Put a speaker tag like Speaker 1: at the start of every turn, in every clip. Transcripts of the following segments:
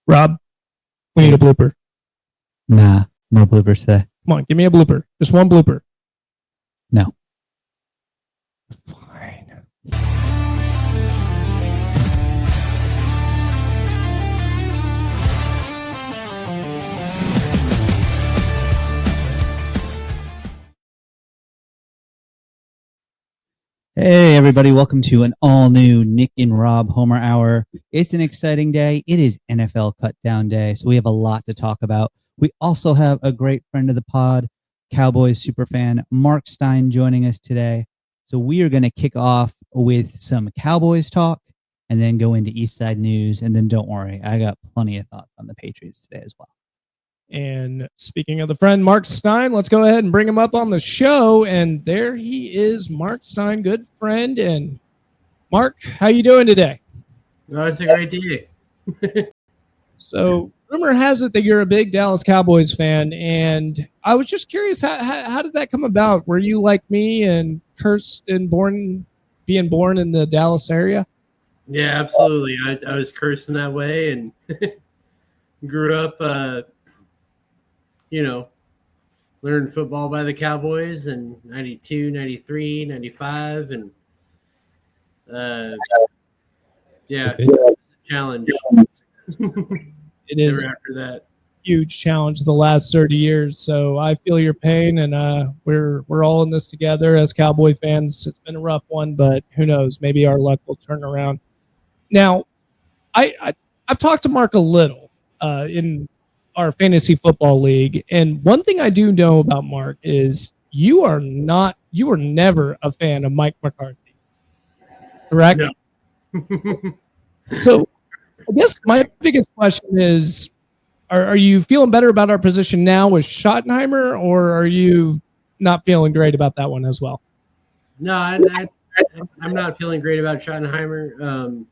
Speaker 1: Rob, we need a blooper.
Speaker 2: Nah, no bloopers today.
Speaker 1: Come on, give me a blooper. Just one blooper.
Speaker 2: No.
Speaker 1: Fine.
Speaker 2: Hey, everybody. Welcome to an all-new Nick and Rob Homer Hour. It's an exciting day. It is NFL Cutdown Day, so we have a lot to talk about. We also have a great friend of the pod, Cowboys superfan Mark Stein, joining us today. So we are going to kick off with some Cowboys talk and then go into Eastside news. And then don't worry, I got plenty of thoughts on the Patriots today as well.
Speaker 1: And speaking of the friend, Mark Stein, let's go ahead and bring him up on the show. And there he is, Mark Stein, good friend. And Mark, how you doing today?
Speaker 3: Oh, it's a great day.
Speaker 1: So rumor has it that you're a big Dallas Cowboys fan. And I was just curious, how did that come about? Were you like me and cursed and being born in the Dallas area?
Speaker 3: Yeah, absolutely. I was cursed in that way and grew up learned football by the Cowboys in 92, 93, 95. And it's a challenge.
Speaker 1: It is
Speaker 3: after that.
Speaker 1: Huge challenge the last 30 years. So I feel your pain, and we're all in this together as Cowboy fans. It's been a rough one, but who knows? Maybe our luck will turn around. Now, I've talked to Mark a little in our fantasy football league, and one thing I do know about Mark is you were never a fan of Mike McCarthy, correct?
Speaker 3: No.
Speaker 1: So I guess my biggest question is, are you feeling better about our position now with Schottenheimer, or are you not feeling great about that one as well?
Speaker 3: No, I'm not feeling great about Schottenheimer.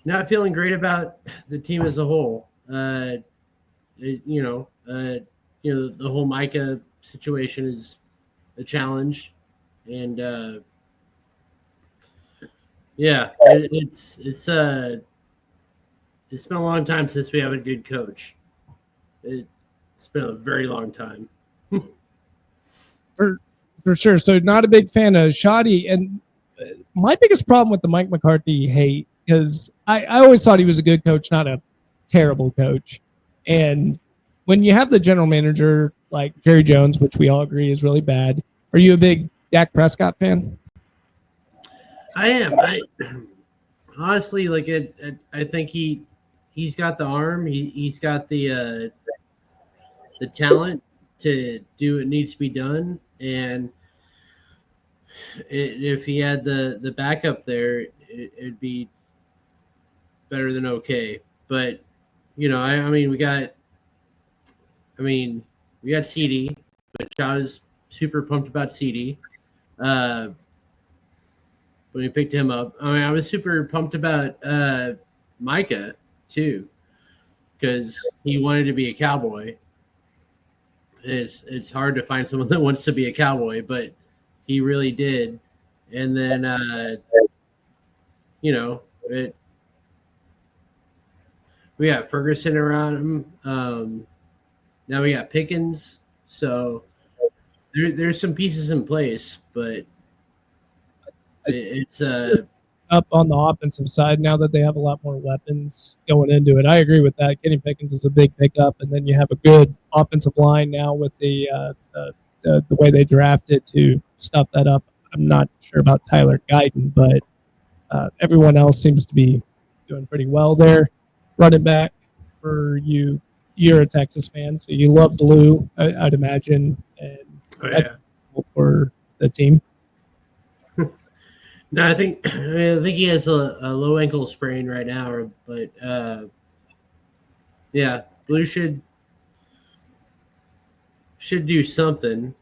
Speaker 3: Not feeling great about the team as a whole. The whole Micah situation is a challenge, and it's been a long time since we have a good coach. It's been a very long time.
Speaker 1: For sure. So not a big fan of Shoddy. And my biggest problem with the Mike McCarthy hate, because I always thought he was a good coach, not a terrible coach. And when you have the general manager like Jerry Jones, which we all agree is really bad, are you a big Dak Prescott fan?
Speaker 3: I am. I honestly like it. I think he's got the arm. He's got the talent to do what needs to be done. And if he had the backup there, it'd be better than okay. But we got CD, which I was super pumped about CD. When we picked him up, I was super pumped about Micah too, because he wanted to be a Cowboy. It's hard to find someone that wants to be a Cowboy, but he really did. And then we got Ferguson around him. Now we got Pickens, so there's some pieces in place, but it's
Speaker 1: up on the offensive side now that they have a lot more weapons going into it. I agree with that. Kenny Pickens is a big pickup, and then you have a good offensive line now with the way they drafted to stuff that up. I'm not sure about Tyler Guyton, but everyone else seems to be doing pretty well there. Running back for you, you're a Texas fan, so you love blue, I'd imagine, and for the team.
Speaker 3: No, I think he has a low ankle sprain right now, but blue should do something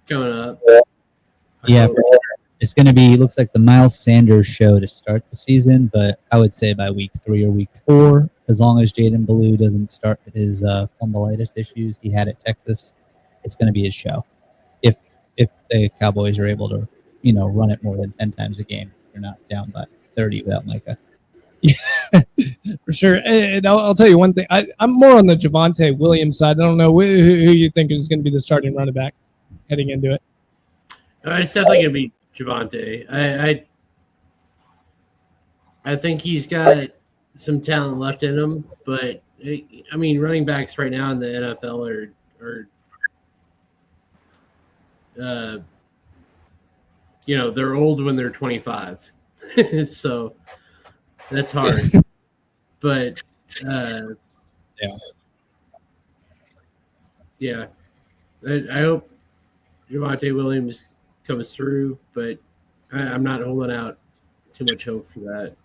Speaker 3: coming up.
Speaker 2: Yeah, it's going to be, looks like the Miles Sanders show to start the season, but I would say by week 3 or week 4, as long as Jaden Ballou doesn't start his fundulitis issues he had at Texas, it's going to be his show. If the Cowboys are able to, run it more than 10 times a game, they're not down by 30 without Micah.
Speaker 1: For sure. And I'll tell you one thing. I'm more on the Javonte Williams side. I don't know who you think is going to be the starting running back heading into it.
Speaker 3: It's definitely going to be Javonte. I think he's got some talent left in him, but I mean, running backs right now in the NFL are they're old when they're 25, so that's hard. But yeah, I hope Javonte Williams comes through, but I'm not holding out too much hope for that.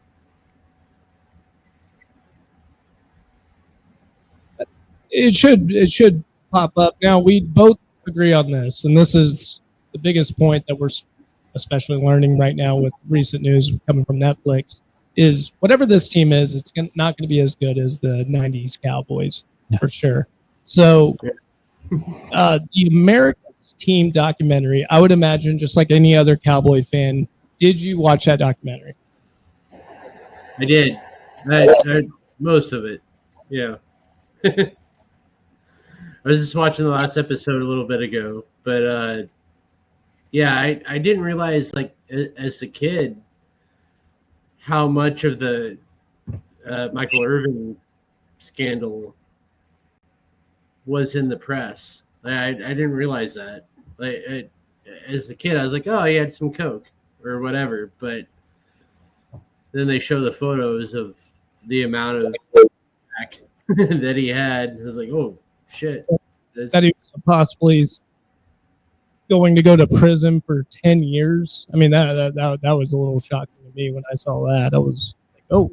Speaker 1: It should pop up. Now, we both agree on this, and this is the biggest point that we're especially learning right now with recent news coming from Netflix, is whatever this team is, it's not going to be as good as the 90s Cowboys, for sure. So the America's Team documentary, I would imagine, just like any other Cowboy fan, did you watch that documentary?
Speaker 3: I did. Most of it, yeah. I was just watching the last episode a little bit ago, but yeah, I didn't realize, like, as a kid, how much of the Michael Irvin scandal was in the press. I didn't realize that. Like, as a kid, I was like, oh, he had some coke or whatever, but then they show the photos of the amount of crack that he had. I was like, oh, shit.
Speaker 1: That he was possibly going to go to prison for 10 years. I mean, that was a little shocking to me when I saw that. I was like, oh,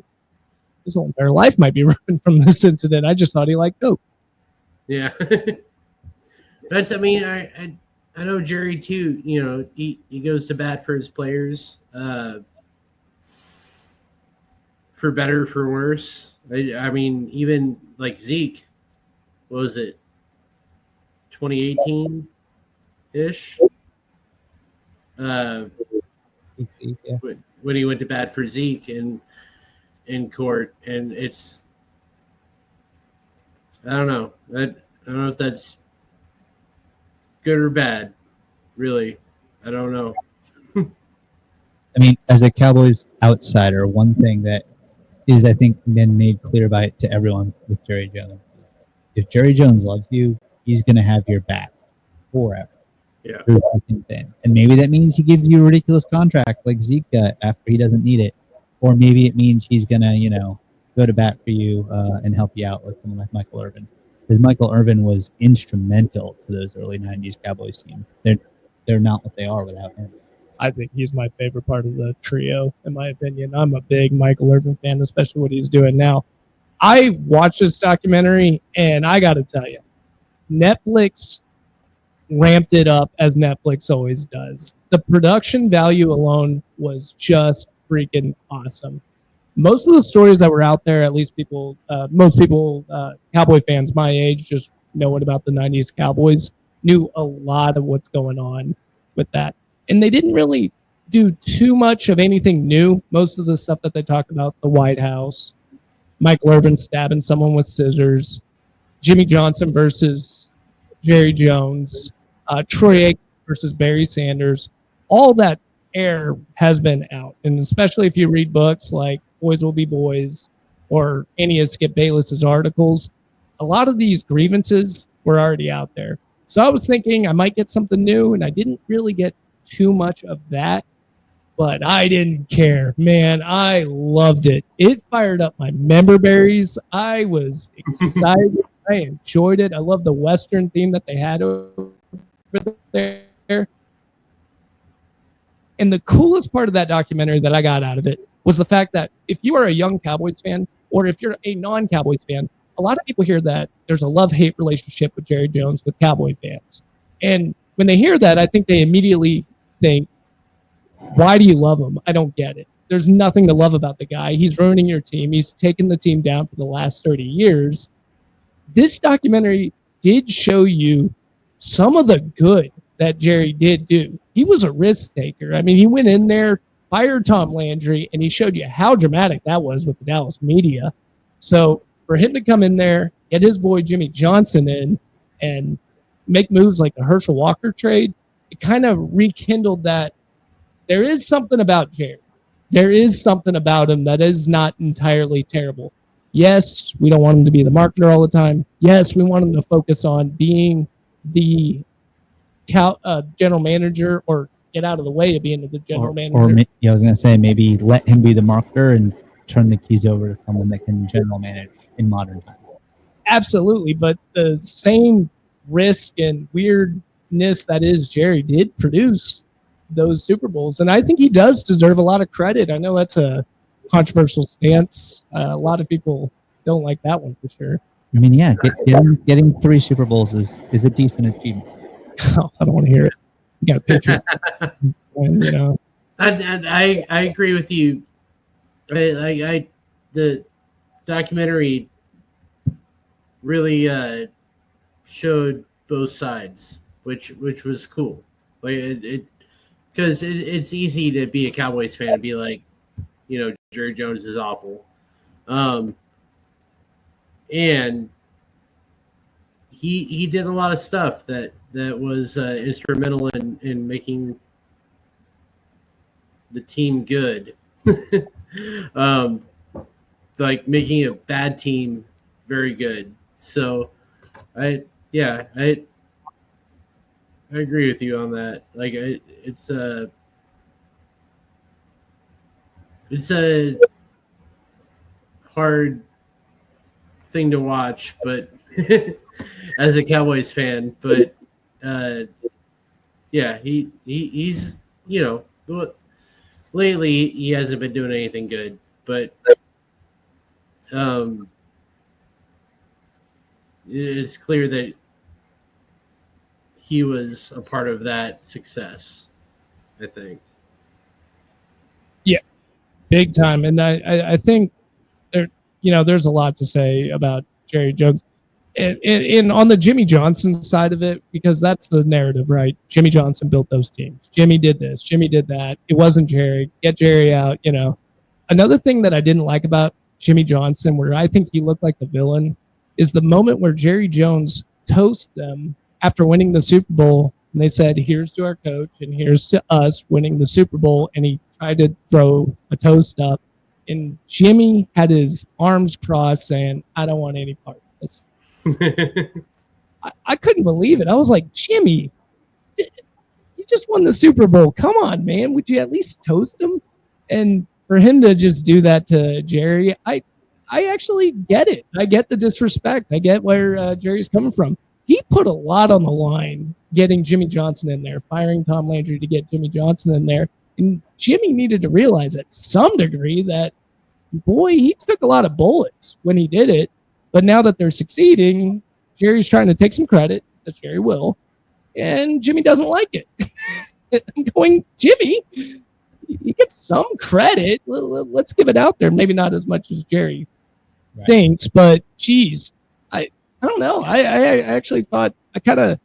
Speaker 1: his whole entire life might be ruined from this incident. I just thought he liked coke.
Speaker 3: Yeah. I mean, I know Jerry too, he goes to bat for his players, for better, for worse. I mean, even like Zeke, what was it, 2018-ish? When he went to bat for Zeke in court, and it's, I don't know if that's good or bad, really. I don't know.
Speaker 2: I mean, as a Cowboys outsider, one thing that is, I think, been made clear by it to everyone with Jerry Jones. If Jerry Jones loves you, he's going to have your back forever.
Speaker 3: Yeah.
Speaker 2: And maybe that means he gives you a ridiculous contract like Zeke got after he doesn't need it. Or maybe it means he's going to, go to bat for you and help you out with someone like Michael Irvin. Because Michael Irvin was instrumental to those early 90s Cowboys teams. They're not what they are without him.
Speaker 1: I think he's my favorite part of the trio, in my opinion. I'm a big Michael Irvin fan, especially what he's doing now. I watched this documentary, and I got to tell you, Netflix ramped it up as Netflix always does. The production value alone was just freaking awesome. Most of the stories that were out there, at least most people, Cowboy fans my age, just knowing about the 90s Cowboys, knew a lot of what's going on with that. And they didn't really do too much of anything new. Most of the stuff that they talk about, the White House, Michael Irvin stabbing someone with scissors, Jimmy Johnson versus Jerry Jones, Troy Aikman versus Barry Sanders, all that air has been out. And especially if you read books like Boys Will Be Boys or any of Skip Bayless's articles, a lot of these grievances were already out there. So I was thinking I might get something new, and I didn't really get too much of that, but I didn't care. Man, I loved it. It fired up my member berries. I was excited. I enjoyed it. I love the Western theme that they had over there. And the coolest part of that documentary that I got out of it was the fact that if you are a young Cowboys fan, or if you're a non-Cowboys fan, a lot of people hear that there's a love-hate relationship with Jerry Jones with Cowboy fans. And when they hear that, I think they immediately think, why do you love him? I don't get it. There's nothing to love about the guy. He's ruining your team. He's taken the team down for the last 30 years. This documentary did show you some of the good that Jerry did do. He was a risk taker. I mean, he went in there fired Tom Landry, and he showed you how dramatic that was with the Dallas media. So for him to come in there, get his boy Jimmy Johnson in, and make moves like the Herschel Walker trade, it kind of rekindled that there is something about Jerry. There is something about him that is not entirely terrible. Yes, we don't want him to be the marketer all the time. Yes, we want him to focus on being the general manager, or get out of the way of being the general manager.
Speaker 2: Or I was going to say, maybe let him be the marketer and turn the keys over to someone that can general manage in modern times.
Speaker 1: Absolutely, but the same risk and weirdness that is Jerry did produce those Super Bowls, and I think he does deserve a lot of credit. I know that's a controversial stance. A lot of people don't like that one for sure.
Speaker 2: I mean, yeah, getting 3 Super Bowls is a decent achievement.
Speaker 1: Oh, I don't want to hear it. You got Patriots. You know.
Speaker 3: I agree with you. The documentary really showed both sides, which was cool. Like it because it's easy to be a Cowboys fan and be like, you know, Jerry Jones is awful, and he did a lot of stuff that was instrumental in making the team good, like making a bad team very good. So I agree with you on that. Like it's a hard thing to watch, but as a Cowboys fan, but yeah, he's, you know, lately he hasn't been doing anything good, but it's clear that he was a part of that success, I think.
Speaker 1: Yeah, big time. And I think there's a lot to say about Jerry Jones. And on the Jimmy Johnson side of it, because that's the narrative, right? Jimmy Johnson built those teams. Jimmy did this. Jimmy did that. It wasn't Jerry. Get Jerry out. You know, another thing that I didn't like about Jimmy Johnson, where I think he looked like the villain, is the moment where Jerry Jones toasts them after winning the Super Bowl. And they said, here's to our coach and here's to us winning the Super Bowl. And he tried to throw a toast up. And Jimmy had his arms crossed saying, I don't want any part of this. I couldn't believe it. I was like, Jimmy, you just won the Super Bowl. Come on, man. Would you at least toast him? And for him to just do that to Jerry, I actually get it. I get the disrespect. I get where Jerry's coming from. He put a lot on the line getting Jimmy Johnson in there, firing Tom Landry to get Jimmy Johnson in there. And Jimmy needed to realize at some degree that, boy, he took a lot of bullets when he did it. But now that they're succeeding, Jerry's trying to take some credit, as Jerry will, and Jimmy doesn't like it. I'm going, Jimmy, you get some credit. Let's give it out there. Maybe not as much as Jerry thinks, but geez, I don't know. I actually thought I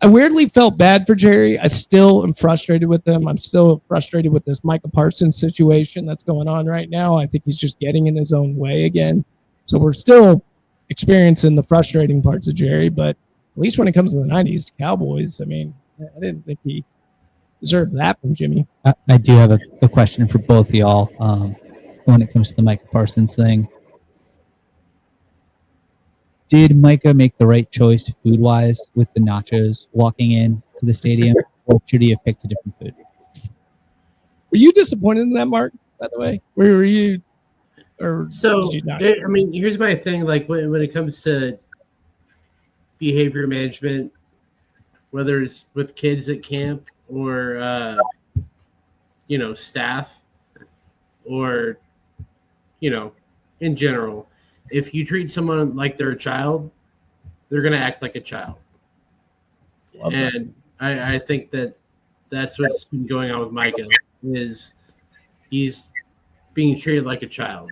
Speaker 1: weirdly felt bad for Jerry. I still am frustrated with him. I'm still frustrated with this Micah Parsons situation that's going on right now. I think he's just getting in his own way again. So we're still experiencing the frustrating parts of Jerry, but at least when it comes to the 90s Cowboys, I mean, I didn't think he deserved that from Jimmy.
Speaker 2: I do have a question for both of y'all when it comes to the Micah Parsons thing. Did Micah make the right choice food-wise with the nachos walking in to the stadium, or should he have picked a different food?
Speaker 1: Were you disappointed in that, Mark, by the way? Where were you? Or
Speaker 3: so,
Speaker 1: did you not?
Speaker 3: I mean, here's my thing. Like when it comes to behavior management, whether it's with kids at camp or, staff or, in general, if you treat someone like they're a child, they're going to act like a child. And I think that's what's been going on with Micah, is he's being treated like a child.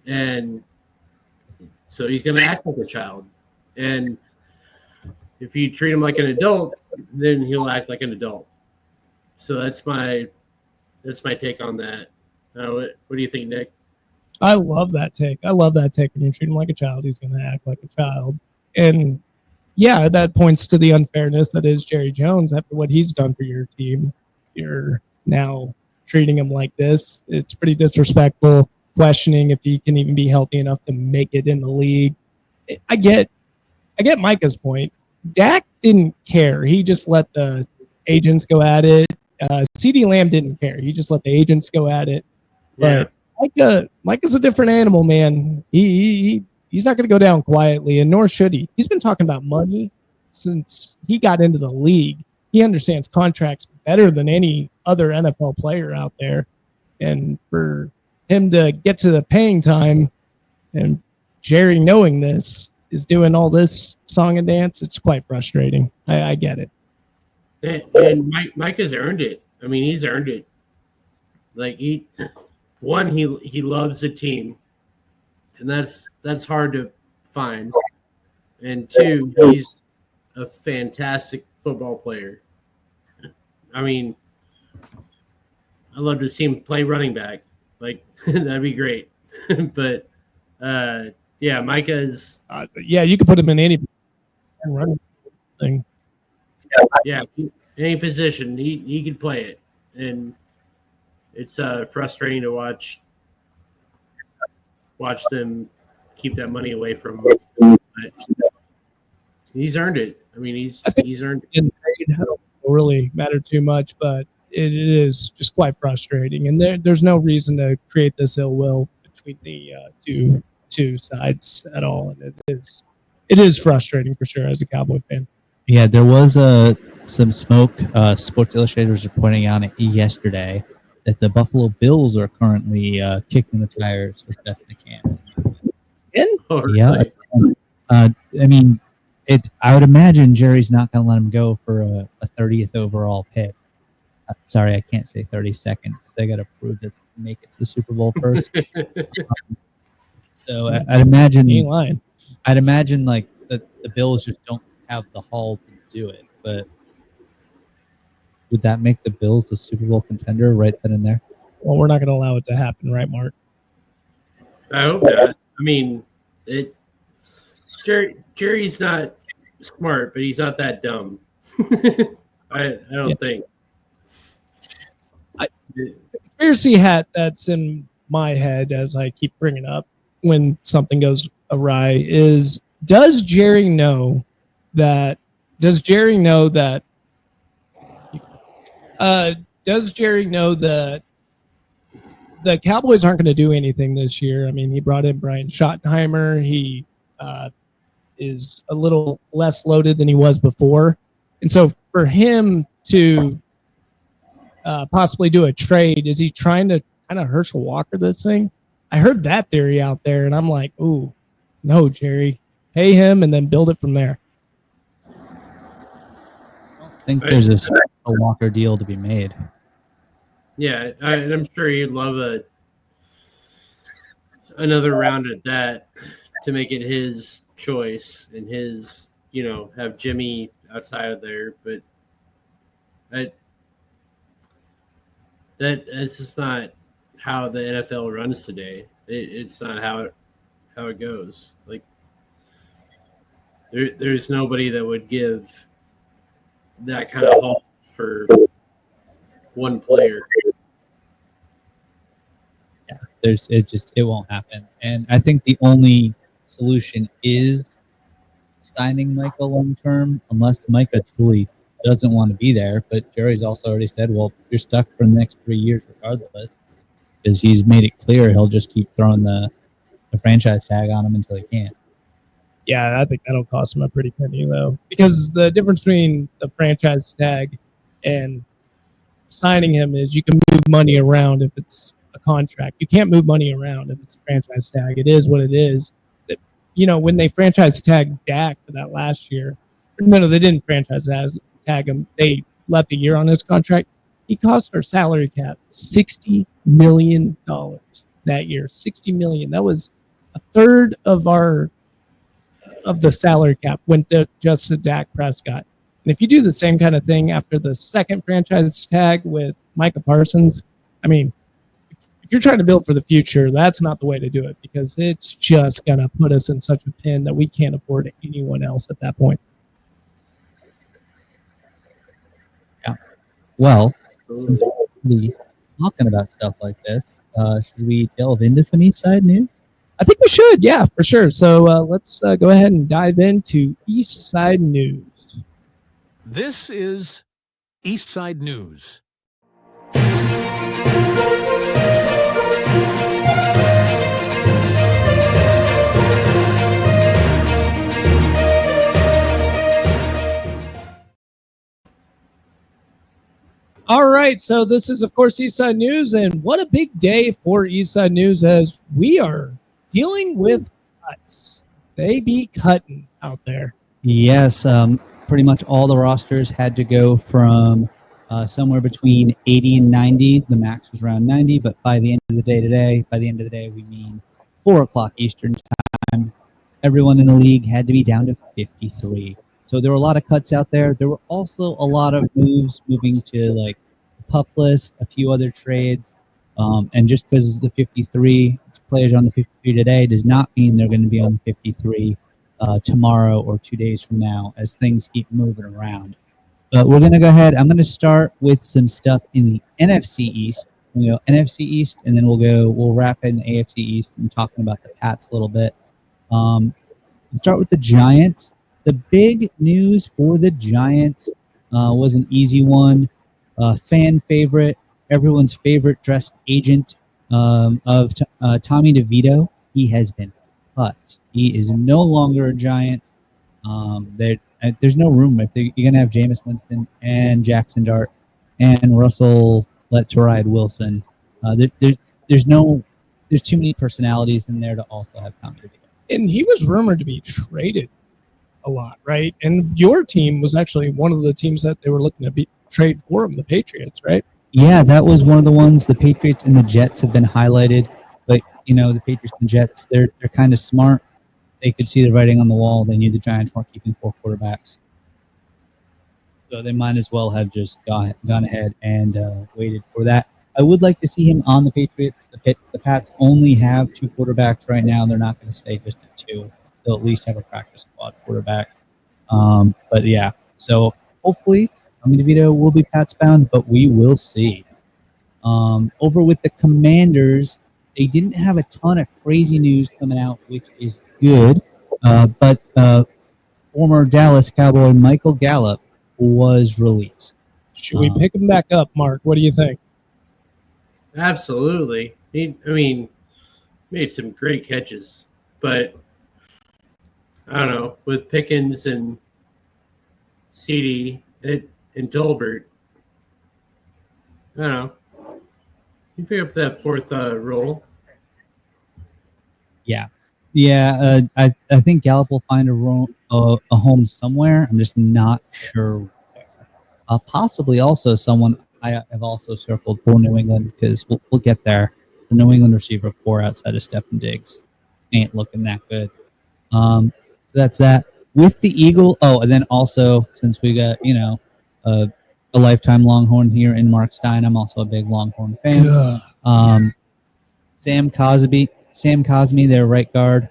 Speaker 3: And so he's going to act like a child. And if you treat him like an adult, then he'll act like an adult. So that's That's my take on that. What do you think, Nick?
Speaker 1: I love that take. I love that take. When you treat him like a child, he's going to act like a child. And yeah, that points to the unfairness that is Jerry Jones after what he's done for your team. You're now treating him like this. It's pretty disrespectful, questioning if he can even be healthy enough to make it in the league. I get Micah's point. Dak didn't care. He just let the agents go at it. CeeDee Lamb didn't care. He just let the agents go at it. But Micah's a different animal, man. He's not going to go down quietly, and nor should he. He's been talking about money since he got into the league. He understands contracts better than any other NFL player out there. And for him to get to the paying time and Jerry knowing this is doing all this song and dance, it's quite frustrating. I get it.
Speaker 3: And Mike has earned it. I mean, he's earned it. Like he loves the team, and that's hard to find. And two, he's a fantastic football player. I mean, I'd love to see him play running back. Like that'd be great. But yeah, Micah's.
Speaker 1: Yeah, you could put him in any running thing.
Speaker 3: Yeah, any position he could play it, and it's frustrating to watch them keep that money away from him. But he's earned it. I mean, he's earned it.
Speaker 1: I don't really matter too much, but it is just quite frustrating, and there's no reason to create this ill will between the two sides at all, and it is frustrating for sure as a Cowboy fan.
Speaker 2: Yeah, there was some smoke. Sports Illustrators are pointing out yesterday that the Buffalo Bills are currently kicking the tires as best they can. Yeah, I mean, I would imagine Jerry's not going to let him go for a 30th overall pick. Sorry, I can't say 32nd because they got to prove that they make it to the Super Bowl first. So I'd imagine like the Bills just don't have the haul to do it. But would that make the Bills a Super Bowl contender right then and there?
Speaker 1: Well, we're not going to allow it to happen, right, Mark?
Speaker 3: I hope not. I mean, Jerry's not smart, but he's not that dumb. I don't think.
Speaker 1: The conspiracy hat that's in my head as I keep bringing up when something goes awry is: does Jerry know that the Cowboys aren't going to do anything this year? I mean, he brought in Brian Schottenheimer. He is a little less loaded than he was before. And so for him to possibly do a trade, is he trying to kind of Herschel Walker this thing? I heard that theory out there, and I'm like, ooh, no, Jerry. Pay him and then build it from there.
Speaker 2: I think there's a Walker deal to be made.
Speaker 3: Yeah, I'm sure he'd love another round at that to make it his choice and his, have Jimmy outside of there. But that's just not how the NFL runs today. It's not how it goes. Like there's nobody that would give that kind of haul for one player.
Speaker 2: Yeah, it won't happen. And I think the only solution is signing Micah long term, unless Micah truly doesn't want to be there. But Jerry's also already said, well, you're stuck for the next 3 years regardless, because he's made it clear he'll just keep throwing the franchise tag on him until he can't.
Speaker 1: Yeah, I think that'll cost him a pretty penny, though, because the difference between the franchise tag and signing him is you can move money around if it's a contract. You can't move money around if it's a franchise tag. It is what it is. When they franchise tagged Dak for that last year, no, they didn't franchise tag him. They left a year on his contract. He cost our salary cap $60 million that year. $60 million. That was a third of the salary cap went just to Dak Prescott. And if you do the same kind of thing after the second franchise tag with Micah Parsons, I mean, if you're trying to build for the future, that's not the way to do it because it's just going to put us in such a pin that we can't afford anyone else at that point.
Speaker 2: Yeah. Well, since we're talking about stuff like this, should we delve into some Eastside news?
Speaker 1: I think we should, yeah, for sure. So let's go ahead and dive into Eastside news.
Speaker 4: This is Eastside News.
Speaker 1: All right, so this is, of course, Eastside News, and what a big day for Eastside News as we are dealing with cuts. They be cutting out there.
Speaker 2: Yes, pretty much all the rosters had to go from somewhere between 80 and 90. The max was around 90, but by the end of the day, we mean 4 o'clock Eastern time, everyone in the league had to be down to 53. So there were a lot of cuts out there. There were also a lot of moves moving to like the pup list, a few other trades. And just because the 53 players on the 53 today does not mean they're going to be on the 53 tomorrow or 2 days from now as things keep moving around. But we're going to go ahead. I'm going to start with some stuff in the NFC East. We'll go NFC East, and then we'll wrap in the AFC East and talking about the Pats a little bit. We'll start with the Giants. The big news for the Giants was an easy one. Fan favorite, everyone's favorite dressed agent of Tommy DeVito. He has been cut. He is no longer a Giant. There's no room. If you're going to have Jameis Winston and Jackson Dart and Russell Let to Ride Wilson, there's too many personalities in there to also have Tommy DeVito.
Speaker 1: And he was rumored to be traded a lot, right? And your team was actually one of the teams that they were looking to trade for him, the Patriots, right?
Speaker 2: Yeah, that was one of the ones. The Patriots and the Jets have been highlighted, but the Patriots and Jets, they're kind of smart. They could see the writing on the wall. They knew the Giants weren't keeping 4 quarterbacks, so they might as well have just gone ahead and waited for that. I would like to see him on the Patriots. The Pats only have 2 quarterbacks right now. They're not going to stay just at 2. They'll at least have a practice squad quarterback. But yeah, so hopefully Tommy DeVito will be Pats bound, but we will see. Over with the Commanders, they didn't have a ton of crazy news coming out, which is good. But former Dallas Cowboy Michael Gallup was released.
Speaker 1: Should we pick him back up, Mark? What do you think?
Speaker 3: Absolutely. Made some great catches, but I don't know, with Pickens and CD and Dolbert, I don't know. You pick up that 4th role.
Speaker 2: Yeah. I think Gallup will find a home somewhere. I'm just not sure where. Possibly also someone I have also circled for New England because we'll get there. The New England receiver core outside of Stephen Diggs ain't looking that good. So that's that. With the Eagle, and then also since we got a lifetime Longhorn here in Mark Stein, I'm also a big Longhorn fan. Sam Cosmi, their right guard,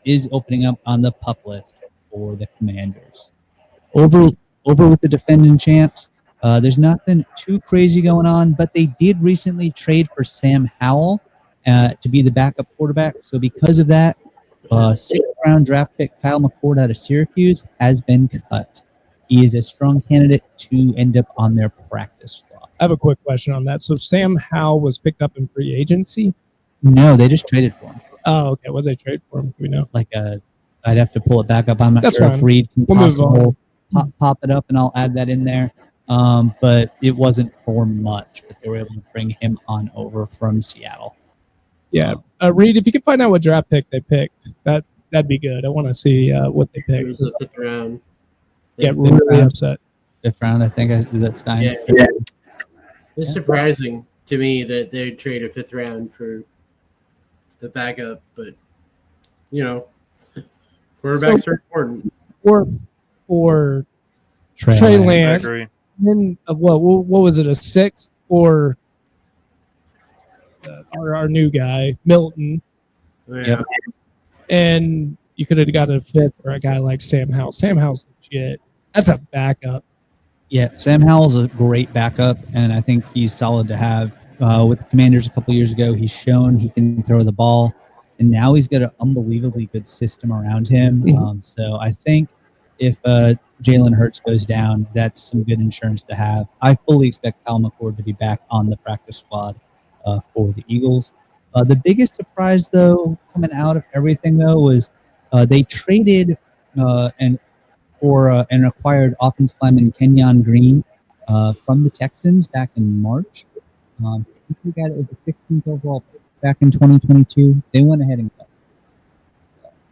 Speaker 2: is opening up on the pup list for the Commanders. Over with the defending champs, there's nothing too crazy going on, but they did recently trade for Sam Howell to be the backup quarterback. So because of that, 6th-round draft pick Kyle McCord out of Syracuse has been cut. He is a strong candidate to end up on their practice squad.
Speaker 1: I have a quick question on that. So Sam Howell was picked up in free agency?
Speaker 2: No, they just traded for him.
Speaker 1: Oh, okay. What did they trade for him? Do we know?
Speaker 2: I'd have to pull it back up. I'm not sure if Reed can pop it up, and I'll add that in there. But it wasn't for much, but they were able to bring him on over from Seattle.
Speaker 1: Yeah. Reed, if you could find out what draft pick they picked, that'd be good. I want to see what they picked.
Speaker 3: It was the 5th round.
Speaker 1: Yeah, really upset.
Speaker 2: 5th round, I think. Is that Stein?
Speaker 3: Yeah. It's surprising to me that they trade a 5th round for the backup, but quarterbacks are important.
Speaker 1: For Trey Lance.
Speaker 5: I agree.
Speaker 1: Then what was it, a 6th or our new guy Milton,
Speaker 3: Yeah.
Speaker 1: and you could have got a fit for a guy like Sam Howell. Sam Howell's legit. That's a backup.
Speaker 2: Yeah, Sam Howell's a great backup, and I think he's solid to have. With the Commanders a couple years ago, he's shown he can throw the ball, and now he's got an unbelievably good system around him. So I think if Jalen Hurts goes down, that's some good insurance to have. I fully expect Kyle McCord to be back on the practice squad for the Eagles. The biggest surprise, though, coming out of everything, though, was they traded and acquired offensive lineman Kenyon Green from the Texans back in March. This is a guy that was a 15th overall pick back in 2022. They went ahead and cut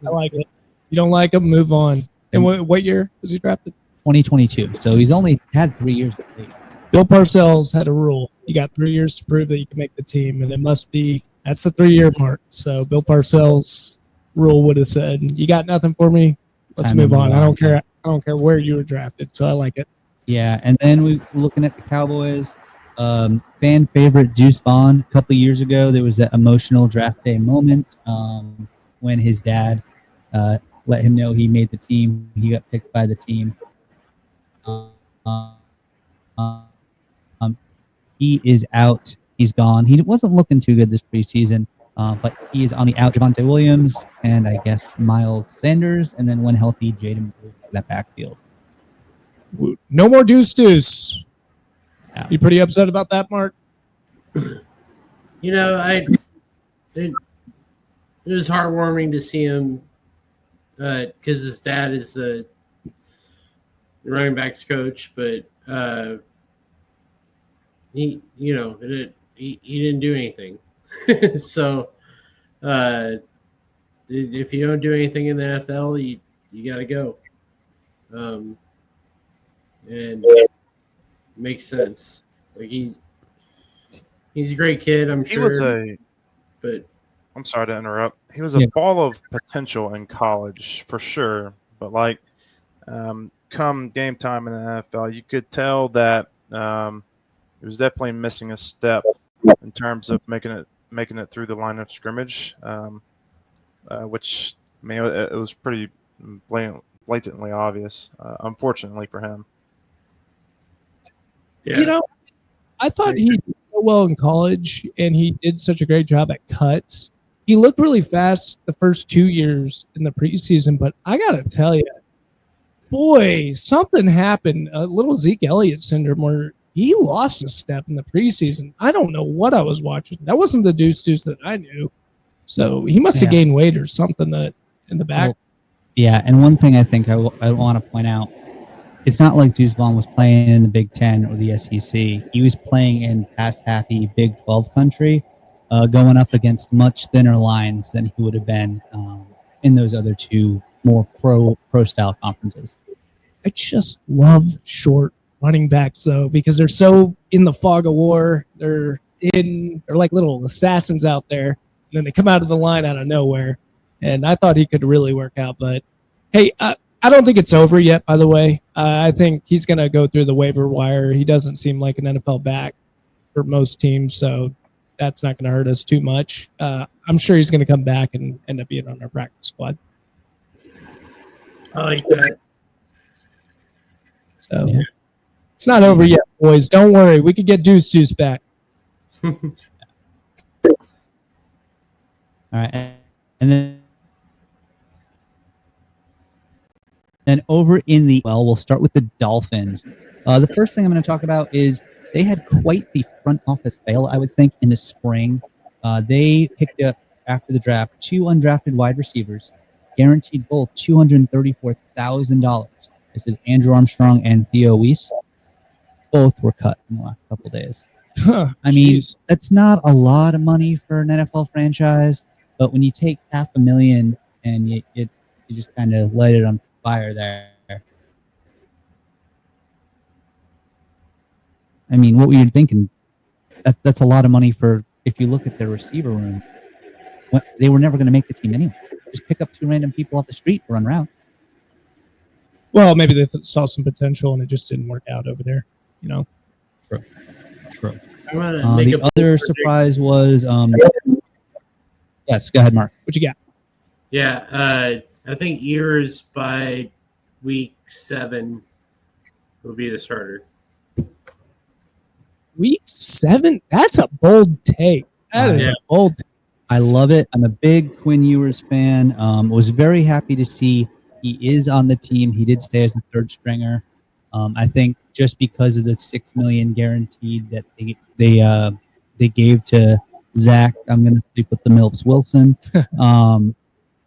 Speaker 2: him.
Speaker 1: I like it. You don't like him? Move on. And what year was he drafted?
Speaker 2: 2022. So he's only had 3 years of league.
Speaker 1: Bill Parcells had a rule. You got 3 years to prove that you can make the team, and it must be that's the 3-year mark. So Bill Parcells' rule would have said, "You got nothing for me. Let's move on. I don't care. I don't care where you were drafted." So I like it.
Speaker 2: Yeah, and then we looking at the Cowboys. Fan favorite Deuce Vaughn. A couple of years ago, there was that emotional draft day moment when his dad let him know he made the team. He got picked by the team. He is out. He's gone. He wasn't looking too good this preseason, but he is on the out. Javonte Williams and I guess Miles Sanders, and then when healthy, Jaden Blue for that backfield.
Speaker 1: No more Deuce. Yeah. You pretty upset about that, Mark?
Speaker 3: You know, it was heartwarming to see him because his dad is the running backs coach, but he didn't do anything. So if you don't do anything in the NFL, you got to go. And it makes sense. Like he's a great kid, I'm sure.
Speaker 5: I'm sorry to interrupt. He was a ball of potential in college for sure, but like come game time in the NFL, you could tell that he was definitely missing a step in terms of making it through the line of scrimmage, which it was pretty blatantly obvious, unfortunately for him.
Speaker 3: Yeah.
Speaker 1: You know, I thought he did so well in college, and he did such a great job at cuts. He looked really fast the first 2 years in the preseason, but I got to tell you, boy, something happened, a little Zeke Elliott syndrome where he lost a step in the preseason. I don't know what I was watching. That wasn't the Deuce that I knew. So he must have gained weight or something that in the back.
Speaker 2: Well, yeah, and one thing I think I want to point out, it's not like Deuce Vaughn was playing in the Big Ten or the SEC. He was playing in pass-happy Big 12 country, going up against much thinner lines than he would have been in those other two more pro-style conferences.
Speaker 1: I just love short running backs, though, because they're so in the fog of war. They're like little assassins out there, and then they come out of the line out of nowhere. And I thought he could really work out. But, hey, I don't think it's over yet, by the way. I think he's going to go through the waiver wire. He doesn't seem like an NFL back for most teams, so that's not going to hurt us too much. I'm sure he's going to come back and end up being on our practice squad.
Speaker 3: I like that.
Speaker 1: So it's not over yet, boys. Don't worry. We could get Deuce back.
Speaker 2: All right. And then over in we'll start with the Dolphins. The first thing I'm going to talk about is they had quite the front office fail, I would think, in the spring. They picked up, after the draft, 2 undrafted wide receivers, guaranteed both $234,000. This is Andrew Armstrong and Theo Weiss. Both were cut in the last couple of days. I mean, that's not a lot of money for an NFL franchise, but when you take $500,000 and you just kind of light it on fire there. I mean, what were you thinking? That's a lot of money for, if you look at their receiver room, they were never going to make the team anyway. Just pick up 2 random people off the street to run around.
Speaker 1: Well, maybe they saw some potential and it just didn't work out over there, you know?
Speaker 2: True. The other surprise was yes, go ahead, Mark.
Speaker 1: What you got?
Speaker 3: Yeah, I think Ears by week 7 will be the starter.
Speaker 1: Week 7? That's a bold take. That is a bold take.
Speaker 2: I love it. I'm a big Quinn Ewers fan. Was very happy to see he is on the team. He did stay as the third stringer. I think just because of the $6 million guaranteed that they gave to Zach, I'm going to stick with the Mills Wilson.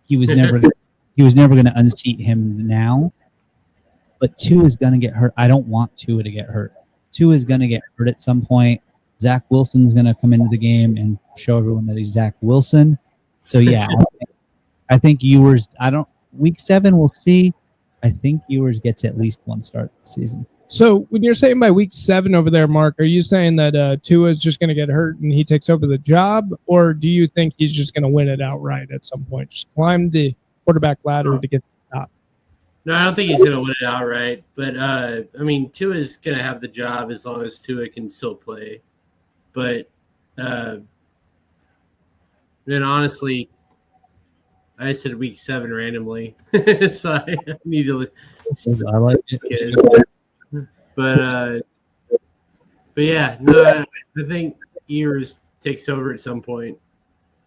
Speaker 2: He was never going to unseat him now. But Tua is going to get hurt. I don't want Tua to get hurt. Tua is going to get hurt at some point. Zach Wilson's going to come into the game and show everyone that he's Zach Wilson. So, yeah, I think Ewers, week 7, we'll see. I think Ewers gets at least one start this season.
Speaker 1: So when you're saying by week 7 over there, Mark, are you saying that Tua is just going to get hurt and he takes over the job? Or do you think he's just going to win it outright at some point? Just climb the quarterback ladder to get to the top?
Speaker 3: No, I don't think he's going to win it outright. But, Tua is going to have the job as long as Tua can still play. But then honestly, I said week 7 randomly, so I need to.
Speaker 2: I like it.
Speaker 3: But yeah, no, I think Ears takes over at some point.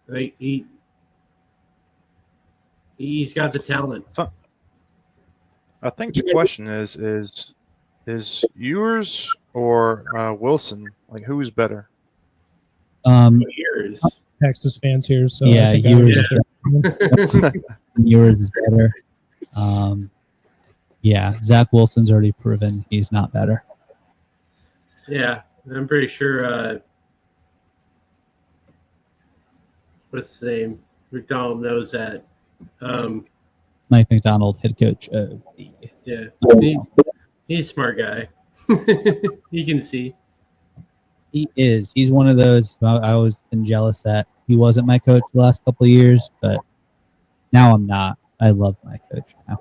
Speaker 3: Like he's got the talent.
Speaker 5: I think the question is Ewers or Wilson? Like, who's better?
Speaker 3: Ears.
Speaker 1: Texas fans here, so
Speaker 2: yeah, Ewers is better. Zach Wilson's already proven he's not better.
Speaker 3: Yeah, I'm pretty sure. What's his name? McDonald knows that.
Speaker 2: Mike McDonald, head coach of the.
Speaker 3: Yeah, he's a smart guy. He can see.
Speaker 2: He is. He's one of those. I was been jealous that he wasn't my coach the last couple of years, but now I'm not. I love my coach now.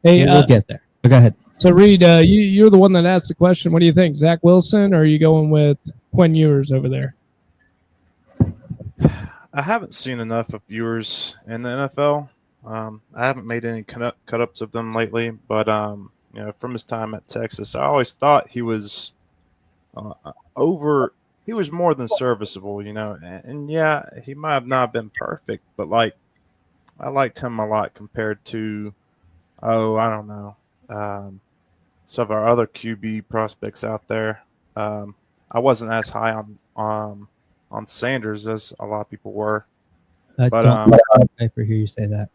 Speaker 1: Hey,
Speaker 2: we'll get there. But go ahead.
Speaker 1: So, Reed, you're the one that asked the question. What do you think, Zach Wilson, or are you going with Quinn Ewers over there?
Speaker 5: I haven't seen enough of Ewers in the NFL. I haven't made any cut-ups of them lately, but from his time at Texas, I always thought he was he was more than serviceable, and yeah, he might have not been perfect, but I liked him a lot compared to I don't know, some of our other QB prospects out there. I wasn't as high on Sanders as a lot of people were.
Speaker 2: But I hear you say that.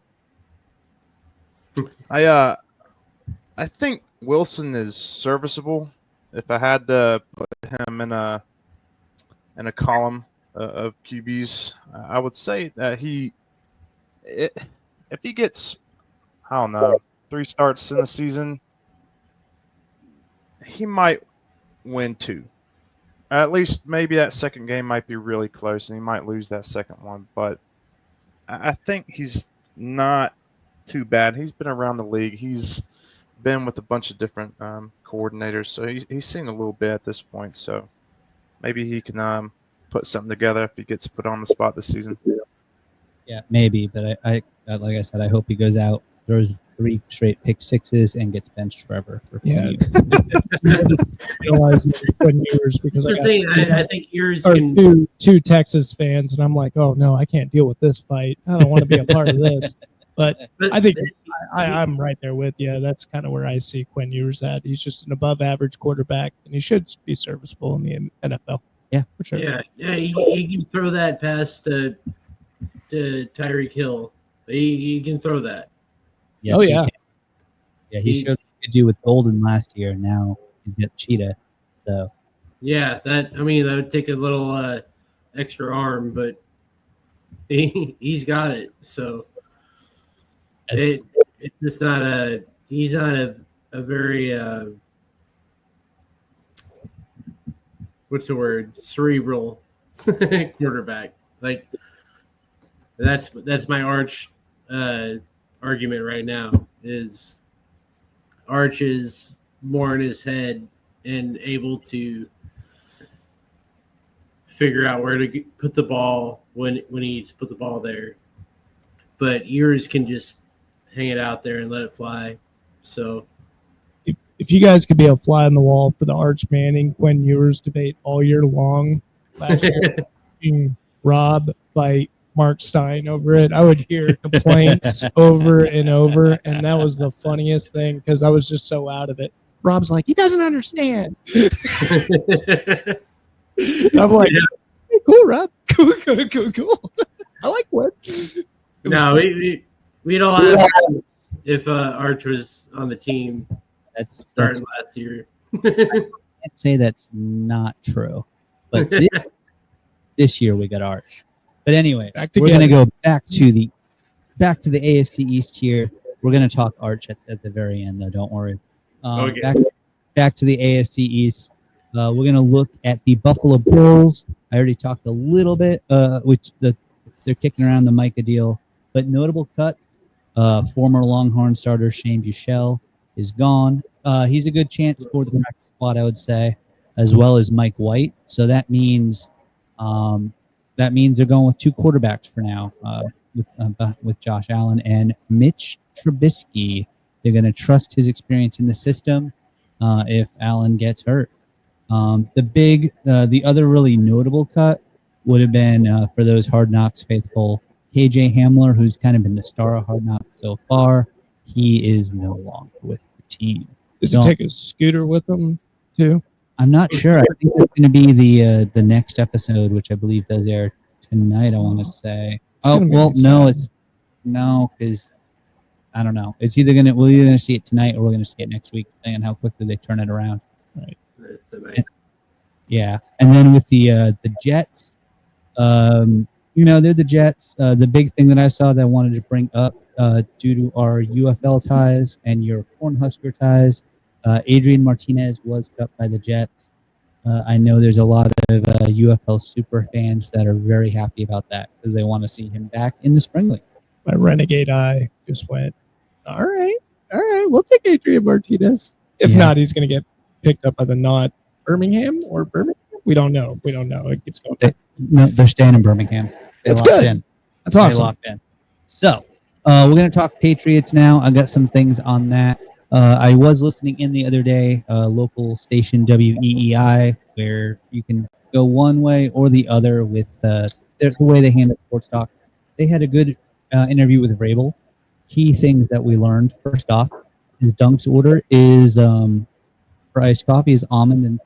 Speaker 5: I think Wilson is serviceable. If I had to put him in a column of QBs, I would say that if he gets, I don't know, 3 starts in a season, he might win 2. At least maybe that second game might be really close, and he might lose that second one. But I think he's not too bad. He's been around the league. He's been with a bunch of different coordinators, so he's seen a little bit at this point. So maybe he can put something together if he gets put on the spot this season.
Speaker 2: Yeah, maybe. But I like I said, I hope he goes out, throws 3 straight pick sixes, and gets benched forever.
Speaker 1: Yeah. Realize Quinn Ewers because
Speaker 3: I think Ears
Speaker 1: are
Speaker 3: can.
Speaker 1: two Texas fans, and I'm like, oh no, I can't deal with this fight. I don't want to be a part of this. But I think I'm right there with you. That's kind of where I see Quinn Ewers at. He's just an above-average quarterback, and he should be serviceable in the NFL.
Speaker 2: Yeah,
Speaker 1: for sure.
Speaker 3: Yeah, he can throw that pass to Tyreek Hill. He can throw that.
Speaker 2: Yes,
Speaker 1: oh yeah.
Speaker 2: He showed what he could do with Golden last year. Now he's got Cheetah. So
Speaker 3: yeah, that would take a little extra arm, but he's got it. So it's just not he's not a very what's the word, cerebral quarterback. Like that's my Arch argument right now is Arch is more in his head and able to figure out where to put the ball when he needs to put the ball there. But Ewers can just hang it out there and let it fly. So
Speaker 1: if you guys could be a fly on the wall for the Arch Manning Quinn Ewers debate all year long, last year, Rob fight Mark Stein over it, I would hear complaints over and over, and that was the funniest thing because I was just so out of it. Rob's like, he doesn't understand. I'm like, hey, cool, Rob. Cool. I like what.
Speaker 3: No, we'd all have fun if Arch was on the team starting last year.
Speaker 2: I can't say that's not true, but this year we got Arch. But anyway, we're going to go back to the AFC East here. We're going to talk Arch at the very end, though. Don't worry.
Speaker 3: Okay.
Speaker 2: Back to the AFC East. We're going to look at the Buffalo Bills. I already talked a little bit, which they're kicking around the Micah deal. But notable cuts, former Longhorn starter Shane Buechele is gone. He's a good chance for the practice squad, I would say, as well as Mike White. So that means they're going with two quarterbacks for now, with Josh Allen and Mitch Trubisky. They're going to trust his experience in the system if Allen gets hurt. The other really notable cut would have been for those Hard Knocks faithful, KJ Hamler, who's kind of been the star of Hard Knocks so far. He is no longer with the team.
Speaker 1: Does he take a scooter with him too?
Speaker 2: I'm not sure. I think it's going to be the next episode, which I believe does air tonight. I want to say. Because I don't know. It's we're either going to see it tonight or we're going to see it next week, depending on how quickly they turn it around.
Speaker 1: Right.
Speaker 2: Yeah, and then with the Jets, they're the Jets. The big thing that I saw that I wanted to bring up, due to our UFL ties and your Cornhusker ties, Adrian Martinez was cut by the Jets. I know there's a lot of UFL super fans that are very happy about that because they want to see him back in the spring league.
Speaker 1: My renegade eye just went, all right, we'll take Adrian Martinez. If not, he's going to get picked up by the not Birmingham or Birmingham. We don't know. It keeps going.
Speaker 2: They're staying in Birmingham.
Speaker 1: That's good.
Speaker 2: In.
Speaker 1: That's awesome.
Speaker 2: They locked in. So we're going to talk Patriots now. I got some things on that. I was listening in the other day, local station WEEI, where you can go one way or the other with the way they handle sports talk. They had a good interview with Vrabel. Key things that we learned. First off, his Dunks order is for iced coffee is almond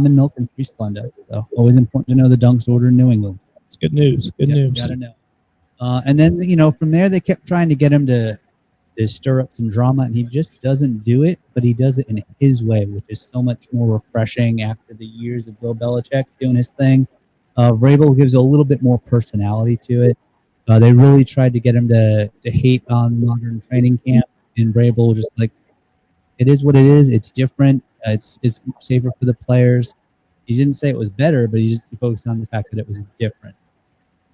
Speaker 2: milk and free Splenda. So always important to know the Dunks order in New England.
Speaker 1: It's good news. Good news.
Speaker 2: Got to know. And then from there they kept trying to get him to stir up some drama, and he just doesn't do it, but he does it in his way, which is so much more refreshing after the years of Bill Belichick doing his thing. Vrabel gives a little bit more personality to it. They really tried to get him to hate on modern training camp, and Vrabel was just like, it is what it is. It's different. It's safer for the players. He didn't say it was better, but he focused on the fact that it was different.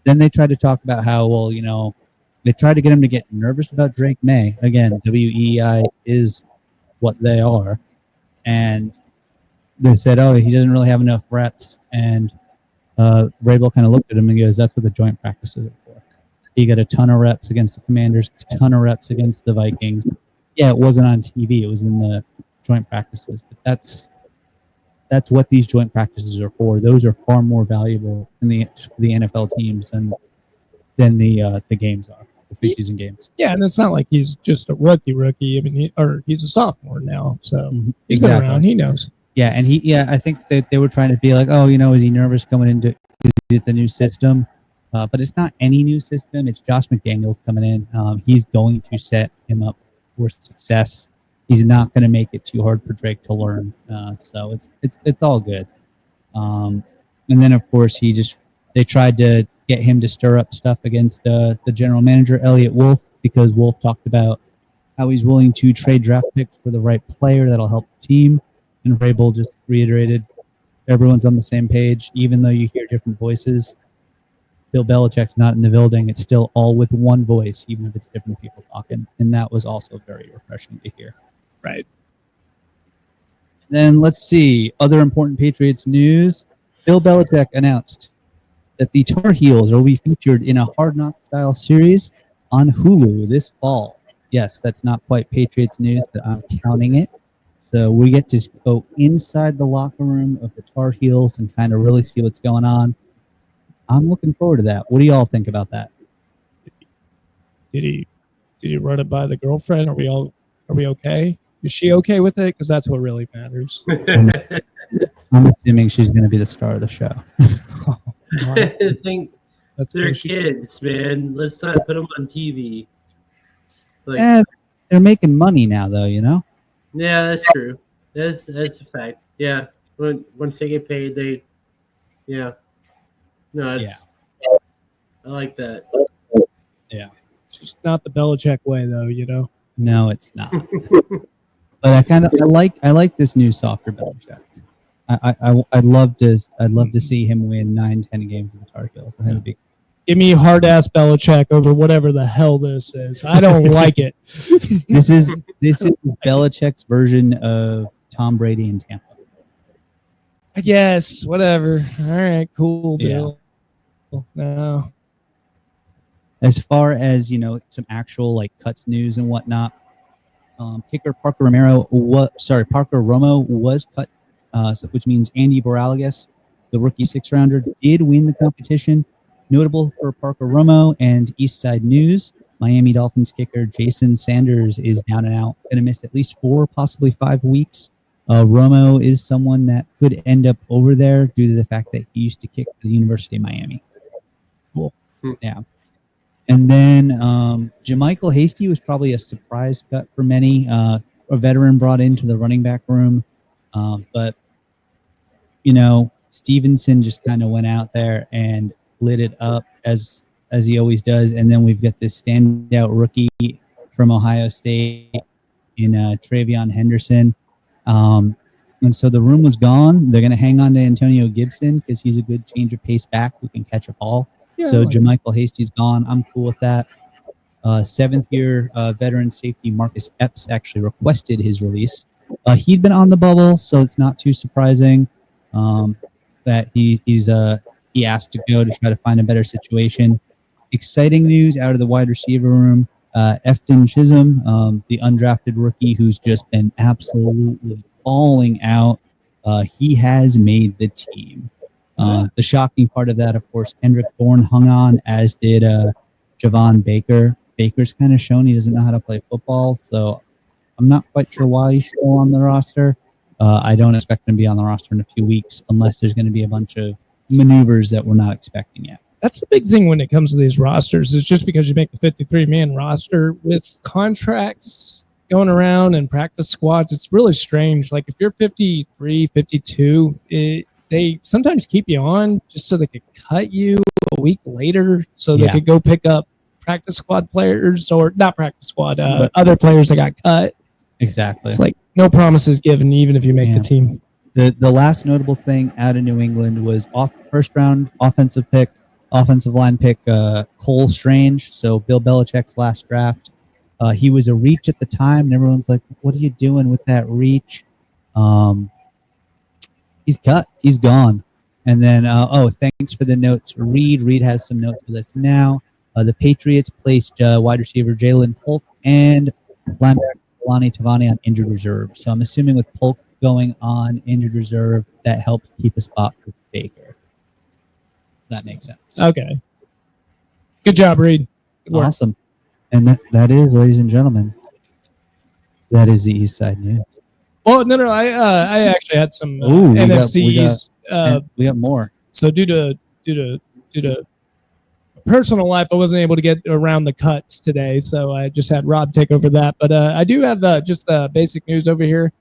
Speaker 2: Then they tried to talk about how, they tried to get him to get nervous about Drake May. Again, WEI is what they are. And they said, he doesn't really have enough reps. And Vrabel kind of looked at him and goes, that's what the joint practices are for. He got a ton of reps against the Commanders, a ton of reps against the Vikings. Yeah, it wasn't on TV. It was in the joint practices. But that's what these joint practices are for. Those are far more valuable in the NFL teams than the games are. Preseason games.
Speaker 1: Yeah, and it's not like he's just a rookie. I mean, he's a sophomore now, so he's been around. He knows.
Speaker 2: Yeah, and I think that they were trying to be like, is he nervous coming into the new system? But it's not any new system. It's Josh McDaniels coming in. He's going to set him up for success. He's not going to make it too hard for Drake to learn. So it's all good. And then of course they tried to get him to stir up stuff against the general manager, Elliot Wolf, because Wolf talked about how he's willing to trade draft picks for the right player that'll help the team. And Vrabel just reiterated, everyone's on the same page, even though you hear different voices. Bill Belichick's not in the building. It's still all with one voice, even if it's different people talking. And that was also very refreshing to hear.
Speaker 1: Right.
Speaker 2: Then let's see. Other important Patriots news. Bill Belichick announced that the Tar Heels will be featured in a Hard Knock style series on Hulu this fall. Yes, that's not quite Patriots news, but I'm counting it. So we get to go inside the locker room of the Tar Heels and kind of really see what's going on. I'm looking forward to that. What do y'all think about that?
Speaker 1: Did he run it by the girlfriend? Are we okay? Is she okay with it? Because that's what really matters.
Speaker 2: I'm assuming she's going to be the star of the show.
Speaker 3: I think
Speaker 1: That's
Speaker 3: they're
Speaker 1: bullshit.
Speaker 3: kids, man. Let's not put them on TV. Like,
Speaker 2: Yeah, they're making money now, though. You know.
Speaker 3: yeah, that's true. That's a fact. Yeah, once they get paid, yeah. No, I like that.
Speaker 2: Yeah.
Speaker 1: It's just not the Belichick way, though. You know.
Speaker 2: No, it's not. But I like this new softer Belichick. I'd love to see him win 9-10 games with the Tar Heels. I think it'd be.
Speaker 1: Give me hard ass Belichick over whatever the hell this is. I don't like it.
Speaker 2: This is Belichick's version of Tom Brady in Tampa.
Speaker 1: I guess whatever. All right, cool,
Speaker 2: Yeah.
Speaker 1: Bill. No.
Speaker 2: As far as some actual like cuts news and whatnot, kicker Parker Romo was cut, which means Andy Boralagas, the rookie 6-rounder, did win the competition. Notable for Parker Romo and Eastside News, Miami Dolphins kicker Jason Sanders is down and out, going to miss at least 4, possibly 5 weeks. Romo is someone that could end up over there due to the fact that he used to kick for the University of Miami.
Speaker 1: Cool.
Speaker 2: Yeah. And then Jermichael Hasty was probably a surprise cut for many. A veteran brought into the running back room. But, Stevenson just kind of went out there and lit it up as he always does. And then we've got this standout rookie from Ohio State in Travion Henderson. And so the room was gone. They're going to hang on to Antonio Gibson because he's a good change of pace back who can catch a ball.
Speaker 1: Yeah,
Speaker 2: So
Speaker 1: I like
Speaker 2: Jermichael Hasty's gone. I'm cool with that. 7th-year veteran safety Marcus Epps actually requested his release. He'd been on the bubble, so it's not too surprising that he asked to go to try to find a better situation. Exciting news out of the wide receiver room. Efton Chisholm, the undrafted rookie who's just been absolutely falling out. He has made the team. The shocking part of that, of course, Kendrick Bourne hung on, as did Javon Baker. Baker's kind of shown he doesn't know how to play football, so I'm not quite sure why he's still on the roster. I don't expect him to be on the roster in a few weeks unless there's going to be a bunch of maneuvers that we're not expecting yet.
Speaker 1: That's the big thing when it comes to these rosters. Is just because you make the 53-man roster with contracts going around and practice squads, it's really strange. Like if you're 53, 52, they sometimes keep you on just so they could cut you a week later so they could go pick up practice squad players, or not practice squad, other players that got cut.
Speaker 2: Exactly.
Speaker 1: It's like no promises given, even if you make the team.
Speaker 2: The last notable thing out of New England was first round offensive line pick Cole Strange. So Bill Belichick's last draft. He was a reach at the time, and everyone's like, "What are you doing with that reach?" He's cut. He's gone. And then, thanks for the notes, Reed. Reed has some notes for us now. The Patriots placed wide receiver Jalen Polk and linebacker Kalani Tavani on injured reserve. So I'm assuming with Polk going on injured reserve, that helps keep a spot for Baker. That makes sense.
Speaker 1: Okay. Good job, Reed. Good work.
Speaker 2: Awesome. And that is, ladies and gentlemen, that is the East Side News.
Speaker 1: Well, no. I actually had some
Speaker 2: Ooh,
Speaker 1: NFCs.
Speaker 2: We got more.
Speaker 1: So due to personal life, I wasn't able to get around the cuts today, so I just had Rob take over that. But I do have just the basic news over here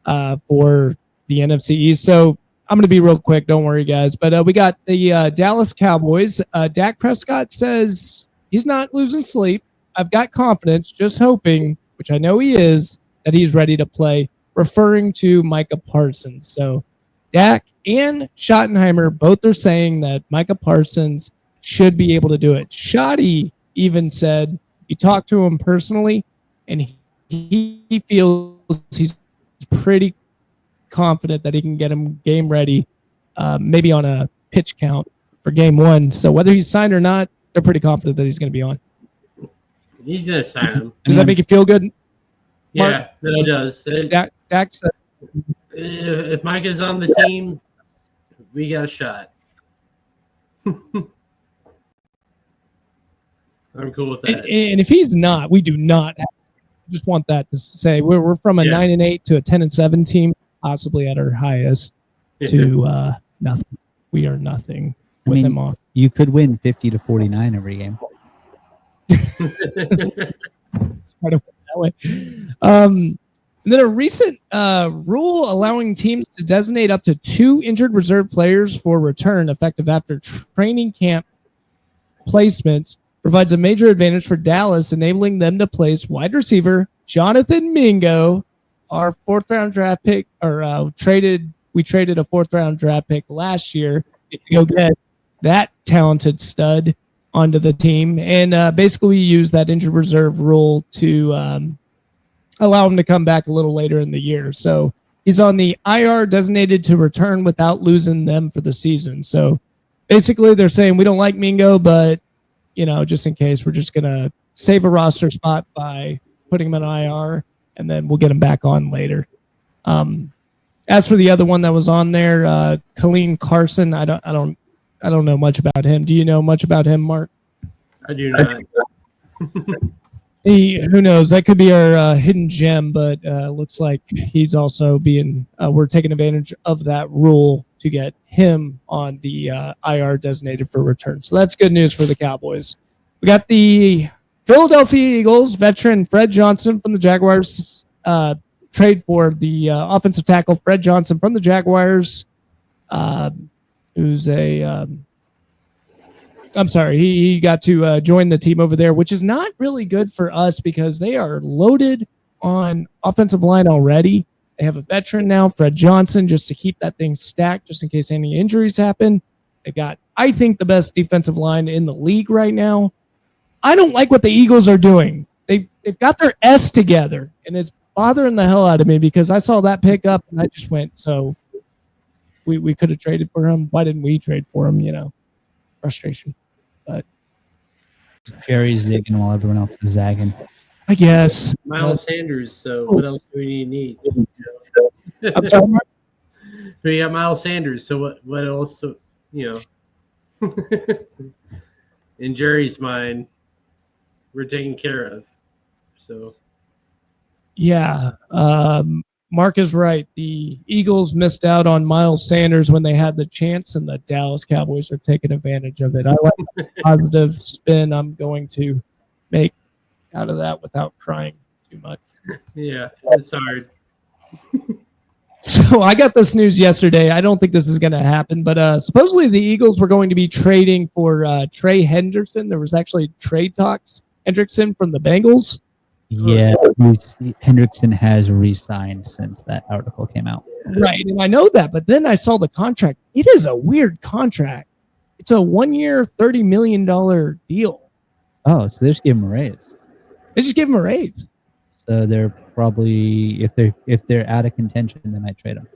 Speaker 1: for the NFC East. So I'm going to be real quick. Don't worry, guys. But we got the Dallas Cowboys. Dak Prescott says he's not losing sleep. I've got confidence, just hoping, which I know he is, that he's ready to play, referring to Micah Parsons. So Dak and Schottenheimer both are saying that Micah Parsons should be able to do it. Shotty even said he talked to him personally, and he feels he's pretty confident that he can get him game ready, maybe on a pitch count for game one. So whether he's signed or not, they're pretty confident that he's going to be on.
Speaker 3: He's going to sign him.
Speaker 1: Does that make you feel good?
Speaker 3: Yeah, it does.
Speaker 1: Dak said,
Speaker 3: If Mike is on the team, we got a shot. I'm cool with that.
Speaker 1: And if he's not, we do not. Just want that to say we're from a 9-8 to a 10-7 team, possibly at our highest, to nothing. We are nothing with him off.
Speaker 2: You could win 50-49 every game.
Speaker 1: That way. And then a recent rule allowing teams to designate up to 2 injured reserve players for return effective after training camp placements provides a major advantage for Dallas, enabling them to place wide receiver Jonathan Mingo, our 4th-round draft pick, or we traded a 4th-round draft pick last year to go get that talented stud onto the team, and basically use that injured reserve rule to allow him to come back a little later in the year. So he's on the IR designated to return without losing them for the season. So basically they're saying we don't like Mingo, but just in case, we're just going to save a roster spot by putting him in IR, and then we'll get him back on later. As for the other one that was on there, Colleen Carson, I don't know much about him. Do you know much about him, Mark?
Speaker 3: I do not.
Speaker 1: Who knows? That could be our hidden gem, but looks like he's also we're taking advantage of that rule to get him on the IR designated for return. So that's good news for the Cowboys. We got the Philadelphia Eagles veteran Fred Johnson from the Jaguars trade for the offensive tackle Fred Johnson from the Jaguars, who's he got to join the team over there, which is not really good for us because they are loaded on offensive line already. They have a veteran now, Fred Johnson, just to keep that thing stacked, just in case any injuries happen. They got, I think, the best defensive line in the league right now. I don't like what the Eagles are doing. They've got their S together, and it's bothering the hell out of me because I saw that pick up, and I just went, so we could have traded for him. Why didn't we trade for him? Frustration. But
Speaker 2: Jerry's zigging while everyone else is zagging.
Speaker 1: I guess.
Speaker 3: Miles Sanders, so what else do we need?
Speaker 1: I'm sorry, Mark?
Speaker 3: We got Miles Sanders, so what else in Jerry's mind, we're taken care of. So
Speaker 1: yeah. Mark is right. The Eagles missed out on Miles Sanders when they had the chance, and the Dallas Cowboys are taking advantage of it. I like the positive spin I'm going to make out of that without crying too much.
Speaker 3: Yeah, it's hard.
Speaker 1: So I got this news yesterday. I don't think this is going to happen, but supposedly the Eagles were going to be trading for Trey Henderson. There was actually trade talks. Hendrickson from the Bengals.
Speaker 2: Yeah, Hendrickson has re-signed since that article came out.
Speaker 1: Right, and I know that, but then I saw the contract. It is a weird contract. It's a 1-year, $30 million deal.
Speaker 2: Oh, so they just gave him a raise.
Speaker 1: They just gave him a raise.
Speaker 2: So they're probably, if they're out of contention, they might trade him.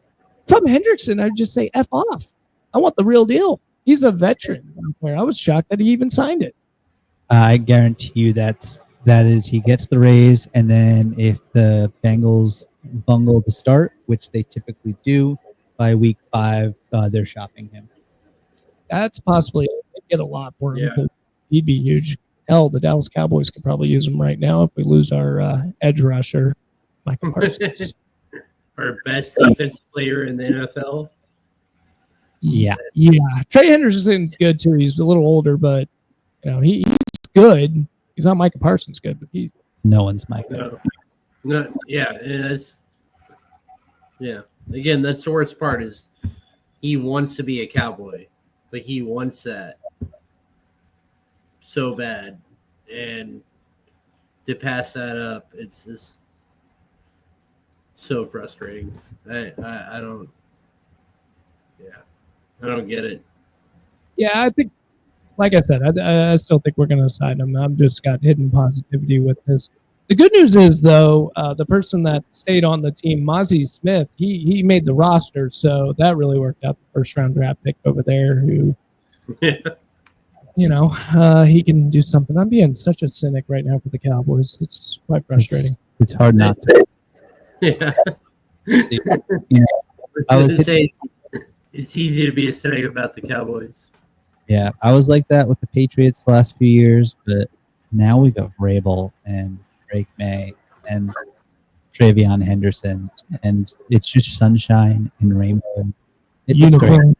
Speaker 1: From Hendrickson, I'd just say F off. I want the real deal. He's a veteran. I was shocked that he even signed it.
Speaker 2: I guarantee you that is he gets the raise, and then if the Bengals bungle the start, which they typically do, by week 5, they're shopping him.
Speaker 1: That's possibly they get a lot for him.
Speaker 3: Yeah.
Speaker 1: Because he'd be huge. Hell, the Dallas Cowboys could probably use him right now if we lose our edge rusher, Michael Parsons.
Speaker 3: Our best defensive player in the NFL.
Speaker 2: Yeah.
Speaker 1: Trey Henderson's good too. He's a little older, but he's good. He's not Micah Parsons good, but
Speaker 2: No one's Micah.
Speaker 3: No, yeah, Again, that's the worst part is he wants to be a Cowboy. Like he wants that so bad, and to pass that up, it's just so frustrating. I don't get it.
Speaker 1: Yeah, I think, like I said, I still think we're going to sign him. I've just got hidden positivity with this. The good news is, though, the person that stayed on the team, Mozzie Smith, he made the roster, so that really worked out. The first-round draft pick over there, who He can do something. I'm being such a cynic right now for the Cowboys. It's quite frustrating.
Speaker 2: It's hard not to.
Speaker 3: Yeah.
Speaker 2: I was
Speaker 3: it's easy to be a cynic about the Cowboys.
Speaker 2: Yeah, I was like that with the Patriots the last few years, but now we got Vrabel and Drake May and Travion Henderson, and it's just sunshine and rainbow. It's great.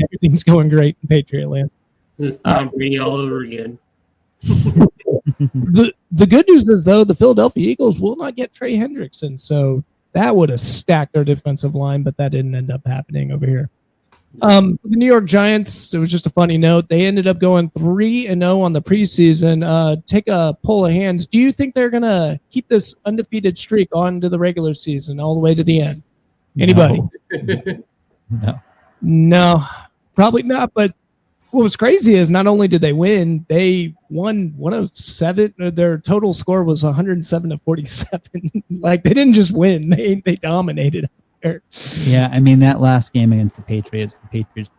Speaker 1: Everything's going great in Patriot land.
Speaker 3: It's Tom Brady all over again.
Speaker 1: The good news is, though, the Philadelphia Eagles will not get Trey Hendrickson, so that would have stacked their defensive line, but that didn't end up happening over here. The New York Giants, it was just a funny note. They ended up going 3-0 on the preseason. Take a poll of hands. Do you think they're going to keep this undefeated streak on to the regular season all the way to the end? Anybody? No, probably not. But what was crazy is not only did they win, they won 107. Their total score was 107-47. Like, they didn't just win; they dominated.
Speaker 2: Yeah, I mean, that last game against the Patriots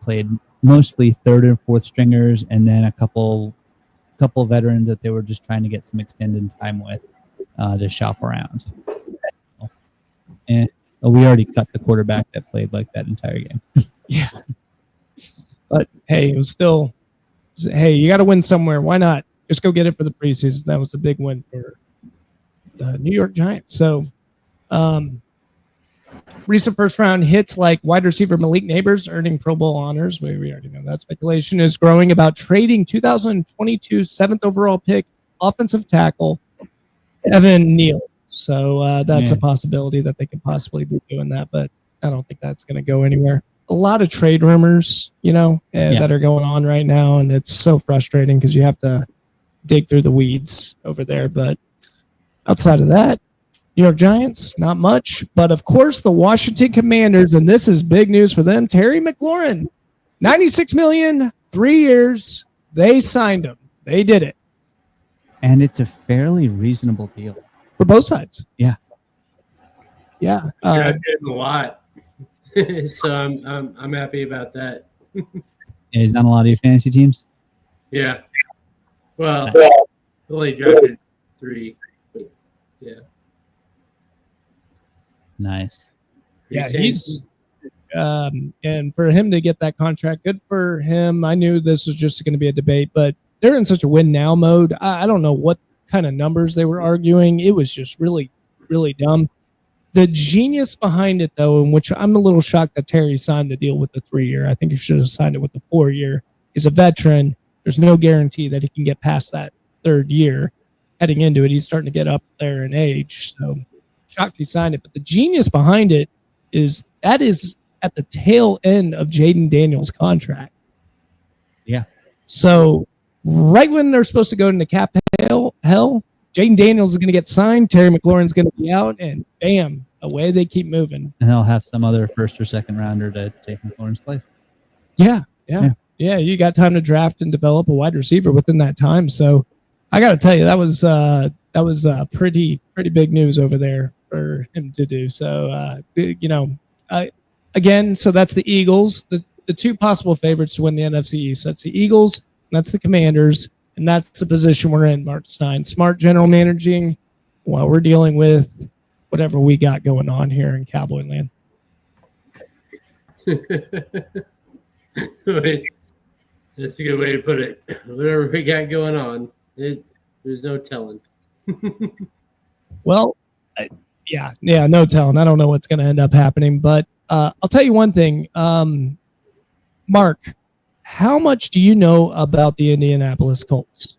Speaker 2: played mostly third and fourth stringers, and then a couple veterans that they were just trying to get some extended time with to shop around. And we already cut the quarterback that played like that entire game.
Speaker 1: Yeah. But, hey, it was still, hey, you got to win somewhere. Why not? Just go get it for the preseason. That was a big win for the New York Giants. So, recent first-round hits like wide receiver Malik Neighbors earning Pro Bowl honors. We already know that. Speculation is growing about trading 2022 7th overall pick offensive tackle Evan Neal. So that's a possibility that they could possibly be doing that, but I don't think that's going to go anywhere. A lot of trade rumors, that are going on right now, and it's so frustrating because you have to dig through the weeds over there. But outside of that, New York Giants, not much. But, of course, the Washington Commanders, and this is big news for them, Terry McLaurin, $96 million, 3 years. They signed him. They did it.
Speaker 2: And it's a fairly reasonable deal.
Speaker 1: For both sides.
Speaker 2: Yeah.
Speaker 1: Yeah.
Speaker 3: I did a lot. So I'm happy about that.
Speaker 2: Yeah, he's not a lot of your fantasy teams?
Speaker 3: Yeah. Well, only drafted 3. But yeah.
Speaker 2: Nice.
Speaker 1: Yeah, he's and for him to get that contract, good for him. I knew this was just going to be a debate, but they're in such a win now mode. I don't know what kind of numbers they were arguing. It was just really, really dumb. The genius behind it, though, in which I'm a little shocked that Terry signed the deal with the 3-year. I think he should have signed it with the 4-year. He's a veteran. There's no guarantee that he can get past that 3rd year. Heading into it, he's starting to get up there in age. So shocked he signed it. But the genius behind it is that is at the tail end of Jaden Daniels' contract.
Speaker 2: Yeah.
Speaker 1: So right when they're supposed to go into cap hell, Jaden Daniels is going to get signed. Terry McLaurin's going to be out, and bam, away they keep moving.
Speaker 2: And they'll have some other first or second rounder to take McLaurin's place.
Speaker 1: Yeah. You got time to draft and develop a wide receiver within that time. So I got to tell you, that was pretty big news over there for him to do. So again, so that's the Eagles. The 2 possible favorites to win the NFC East. That's the Eagles, and that's the Commanders. And that's the position we're in, Mark Stein. Smart general managing while we're dealing with whatever we got going on here in Cowboy land.
Speaker 3: That's a good way to put it. Whatever we got going on, there's no telling.
Speaker 1: Well, no telling. I don't know what's going to end up happening. But I'll tell you one thing. Mark, how much do you know about the Indianapolis Colts?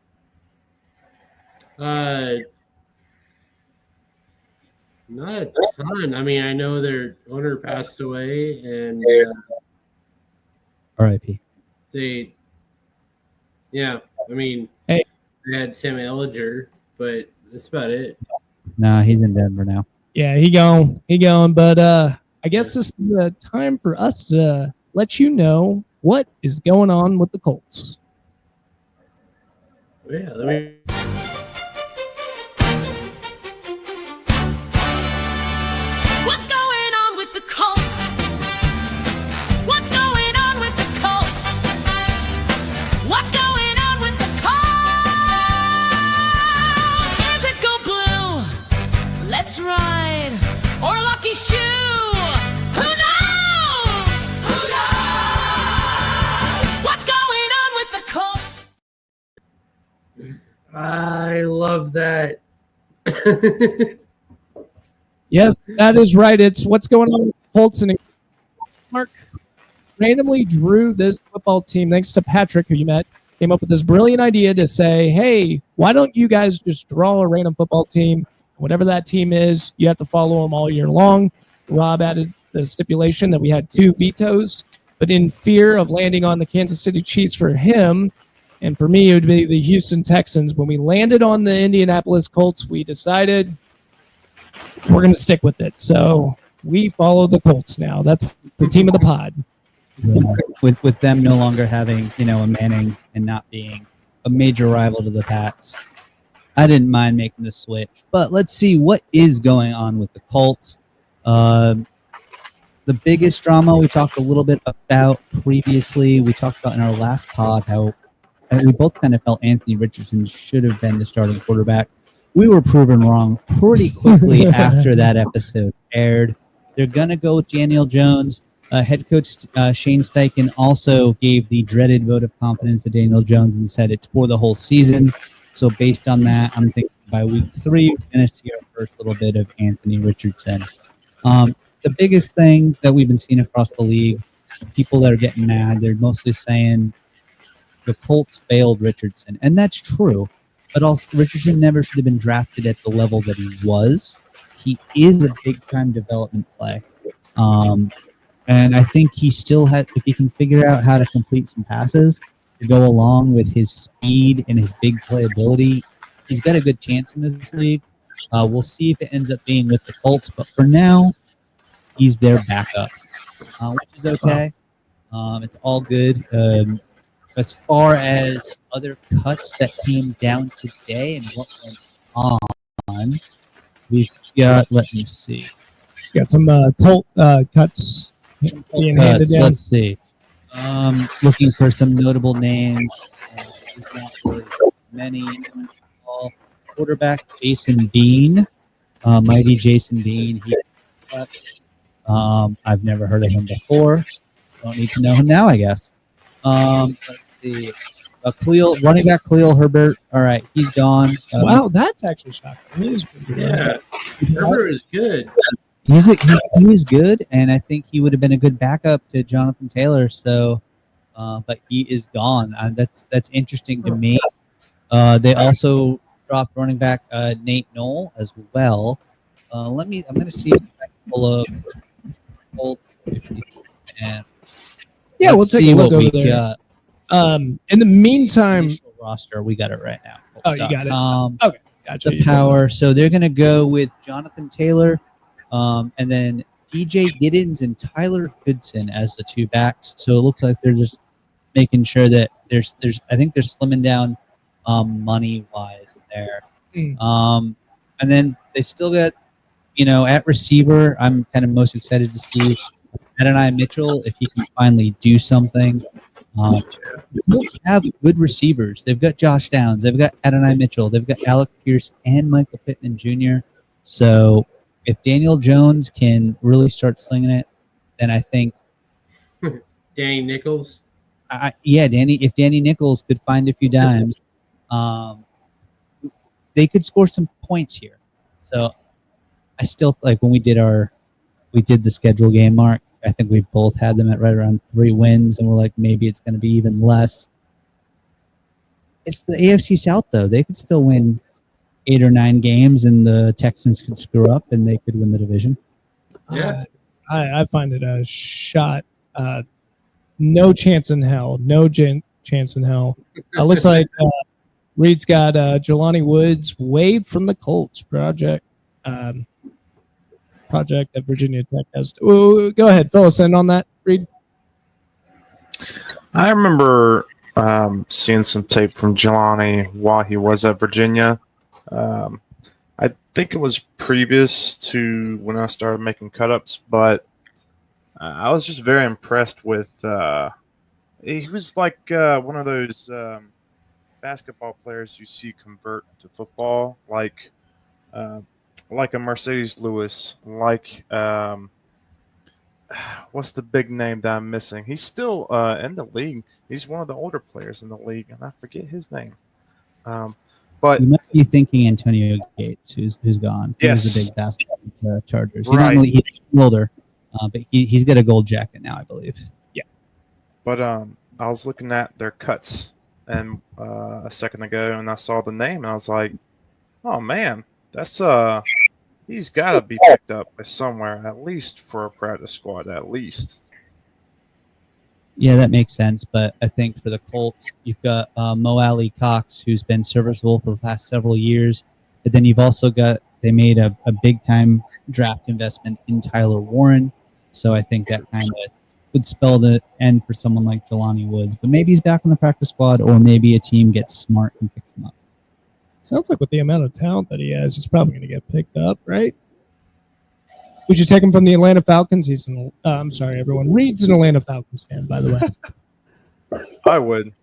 Speaker 3: Not a ton. I mean, I know their owner passed away, and
Speaker 2: R.I.P.
Speaker 3: They had Sam Ellinger, but that's about it.
Speaker 2: No, he's in Denver now.
Speaker 1: Yeah, he gone. But I guess this is the time for us to let you know what is going on with the Colts.
Speaker 3: Yeah, let me.
Speaker 6: What's going on with the Colts? What's going on with the Colts?
Speaker 3: I love that.
Speaker 1: Yes, that is right. It's what's going on with the Colts and Mark randomly drew this football team thanks to Patrick, who you met, came up with this brilliant idea to say, hey, why don't you guys just draw a random football team? Whatever that team is, you have to follow them all year long. Rob added the stipulation that we had 2 vetoes, but in fear of landing on the Kansas City Chiefs for him, and for me, it would be the Houston Texans. When we landed on the Indianapolis Colts, we decided we're going to stick with it. So we follow the Colts now. That's the team of the pod.
Speaker 2: With them no longer having, a Manning and not being a major rival to the Pats, I didn't mind making the switch. But let's see what is going on with the Colts. The biggest drama we talked a little bit about previously, we talked about in our last pod how we both kind of felt Anthony Richardson should have been the starting quarterback. We were proven wrong pretty quickly after that episode aired. They're going to go with Daniel Jones. Head coach Shane Steichen also gave the dreaded vote of confidence to Daniel Jones and said it's for the whole season. So based on that, I'm thinking by week 3, we're going to see our first little bit of Anthony Richardson. The biggest thing that we've been seeing across the league, people that are getting mad, they're mostly saying the Colts failed Richardson. And that's true. But also, Richardson never should have been drafted at the level that he was. He is a big-time development play. And I think he still has, if he can figure out how to complete some passes to go along with his speed and his big playability, he's got a good chance in this league. We'll see if it ends up being with the Colts. But for now, he's their backup, which is okay. It's all good. As far as other cuts that came down today and what went on, we've got, let me see.
Speaker 1: Got some Colt cuts being handed down.
Speaker 2: Let's see. Looking for some notable names. There's not really many. Quarterback Jason Bean, mighty Jason Bean. I've never heard of him before. Don't need to know him now, I guess. Let's see. Running back Khalil Herbert. All right, he's gone.
Speaker 1: Wow, that's actually shocking. He was pretty good.
Speaker 3: Yeah, Herbert is good.
Speaker 2: He is good, and I think he would have been a good backup to Jonathan Taylor. So, but he is gone. That's interesting to me. They also dropped running back Nate Knoll as well. I'm going to see if I can pull up Colts.
Speaker 1: Yeah, we'll take a look over there.
Speaker 2: Got.
Speaker 1: In the meantime,
Speaker 2: roster, we got it right now.
Speaker 1: Oh, you got it. Okay, gotcha.
Speaker 2: The power. So they're going to go with Jonathan Taylor, and then DJ Giddens and Tyler Goodson as the 2 backs. So it looks like they're just making sure that there's. I think they're slimming down money wise there. And then they still got, at receiver. I'm kind of most excited to see Adonai Mitchell if he can finally do something. The Colts have good receivers. They've got Josh Downs. They've got Adonai Mitchell. They've got Alec Pierce and Michael Pittman Jr. So if Daniel Jones can really start slinging it, then I think
Speaker 3: Danny Nichols.
Speaker 2: If Danny Nichols could find a few dimes, they could score some points here. So I still like when we did the schedule game, Mark. I think we both had them at right around 3 wins, and we're like, maybe it's going to be even less. It's the AFC South, though. They could still win 8 or 9 games, and the Texans could screw up, and they could win the division.
Speaker 3: Yeah.
Speaker 1: I find it a shot. No chance in hell. No chance in hell. Looks like Reed's got Jelani Woods waived from the Colts project that Virginia Tech has. Ooh, go ahead, fill us in on that, Reed.
Speaker 5: I remember seeing some tape from Jelani while he was at Virginia. I think it was previous to when I started making cut-ups, but I was just very impressed with he was like one of those basketball players you see convert to football, like a Mercedes Lewis, like what's the big name that I'm missing? He's still in the league. He's one of the older players in the league, and I forget his name. But
Speaker 2: You might be thinking Antonio Gates, who's gone. He was
Speaker 5: Yes.
Speaker 2: a big basketball for the Chargers.
Speaker 5: Right.
Speaker 2: He's older, but he's got a gold jacket now, I believe.
Speaker 5: But I was looking at their cuts and a second ago, and I saw the name, and I was like, "Oh man, that's he's got to be picked up by somewhere, at least for a practice squad, at least."
Speaker 2: Yeah, that makes sense. But I think for the Colts, you've got Mo Alley Cox, who's been serviceable for the past several years. But then you've also got, they made a big time draft investment in Tyler Warren. So I think that kind of would spell the end for someone like Jelani Woods. But maybe he's back on the practice squad, or maybe a team gets smart and picks him up.
Speaker 1: Sounds like with the amount of talent that he has, he's probably going to get picked up, right? Would you take him from the Atlanta Falcons? He's an, I'm sorry, everyone. Reed's an Atlanta Falcons fan, by the way.
Speaker 5: I would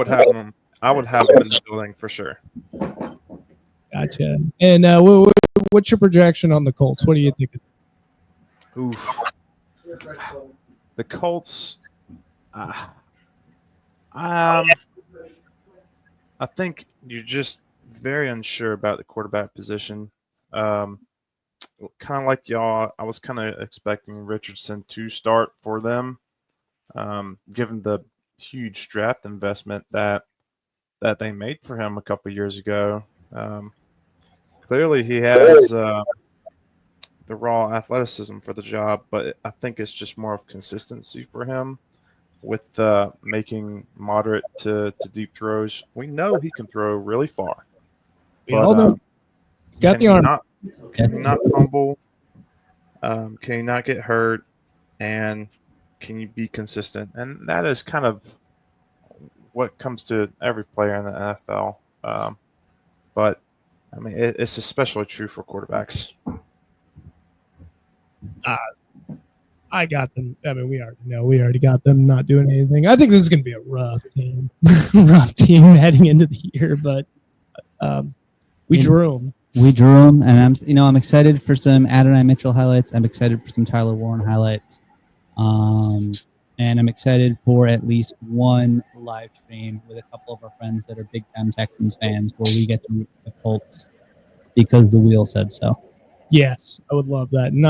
Speaker 5: have him. I would have him in the building for sure.
Speaker 1: Gotcha. And what's your projection on the Colts? What do you think?
Speaker 5: Oof. The Colts. I think you're just very unsure about the quarterback position. Kind of like y'all, I was kind of expecting Richardson to start for them, given the huge draft investment that they made for him a couple years ago. Clearly, he has the raw athleticism for the job, but I think it's just more of consistency for him with making moderate to deep throws. We know he can throw really far.
Speaker 1: We all know. He's got the arm.
Speaker 5: Can he not fumble? Can he not get hurt? And can you be consistent? And that is kind of what comes to every player in the NFL. But, I mean, it's especially true for quarterbacks.
Speaker 1: I got them. I mean, we already know. We already got them not doing anything. I think this is going to be a rough team. Rough team heading into the year, but we drew them.
Speaker 2: We drew them, and I'm excited for some Adonai Mitchell highlights. I'm excited for some Tyler Warren highlights, and I'm excited for at least one live stream with a couple of our friends that are big-time Texans fans, where we get to root for the Colts because the wheel said so.
Speaker 1: Yes, I would love that. And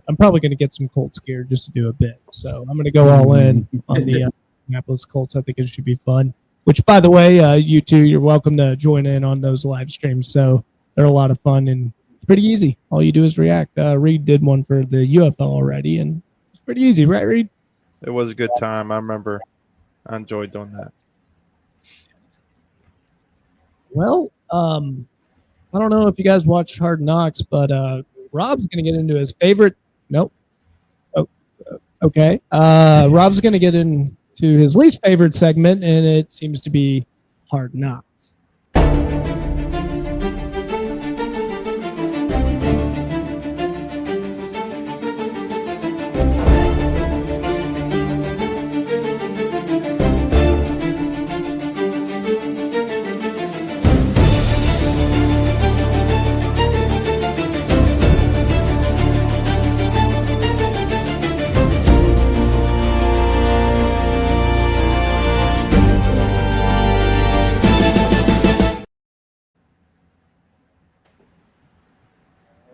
Speaker 1: I'm probably going to get some Colts gear just to do a bit. So I'm going to go all in on the Indianapolis Colts. I think it should be fun. Which, by the way, you two, you're welcome to join in on those live streams. So they're a lot of fun and pretty easy. All you do is react. Reed did one for the UFL already, and it's pretty easy, right, Reed?
Speaker 5: It was a good time. I remember. I enjoyed doing that.
Speaker 1: Well, I don't know if you guys watched Hard Knocks, but Rob's going to get into his favorite. Nope. Oh, okay. Rob's going to get into his least favorite segment, and it seems to be Hard Knocks.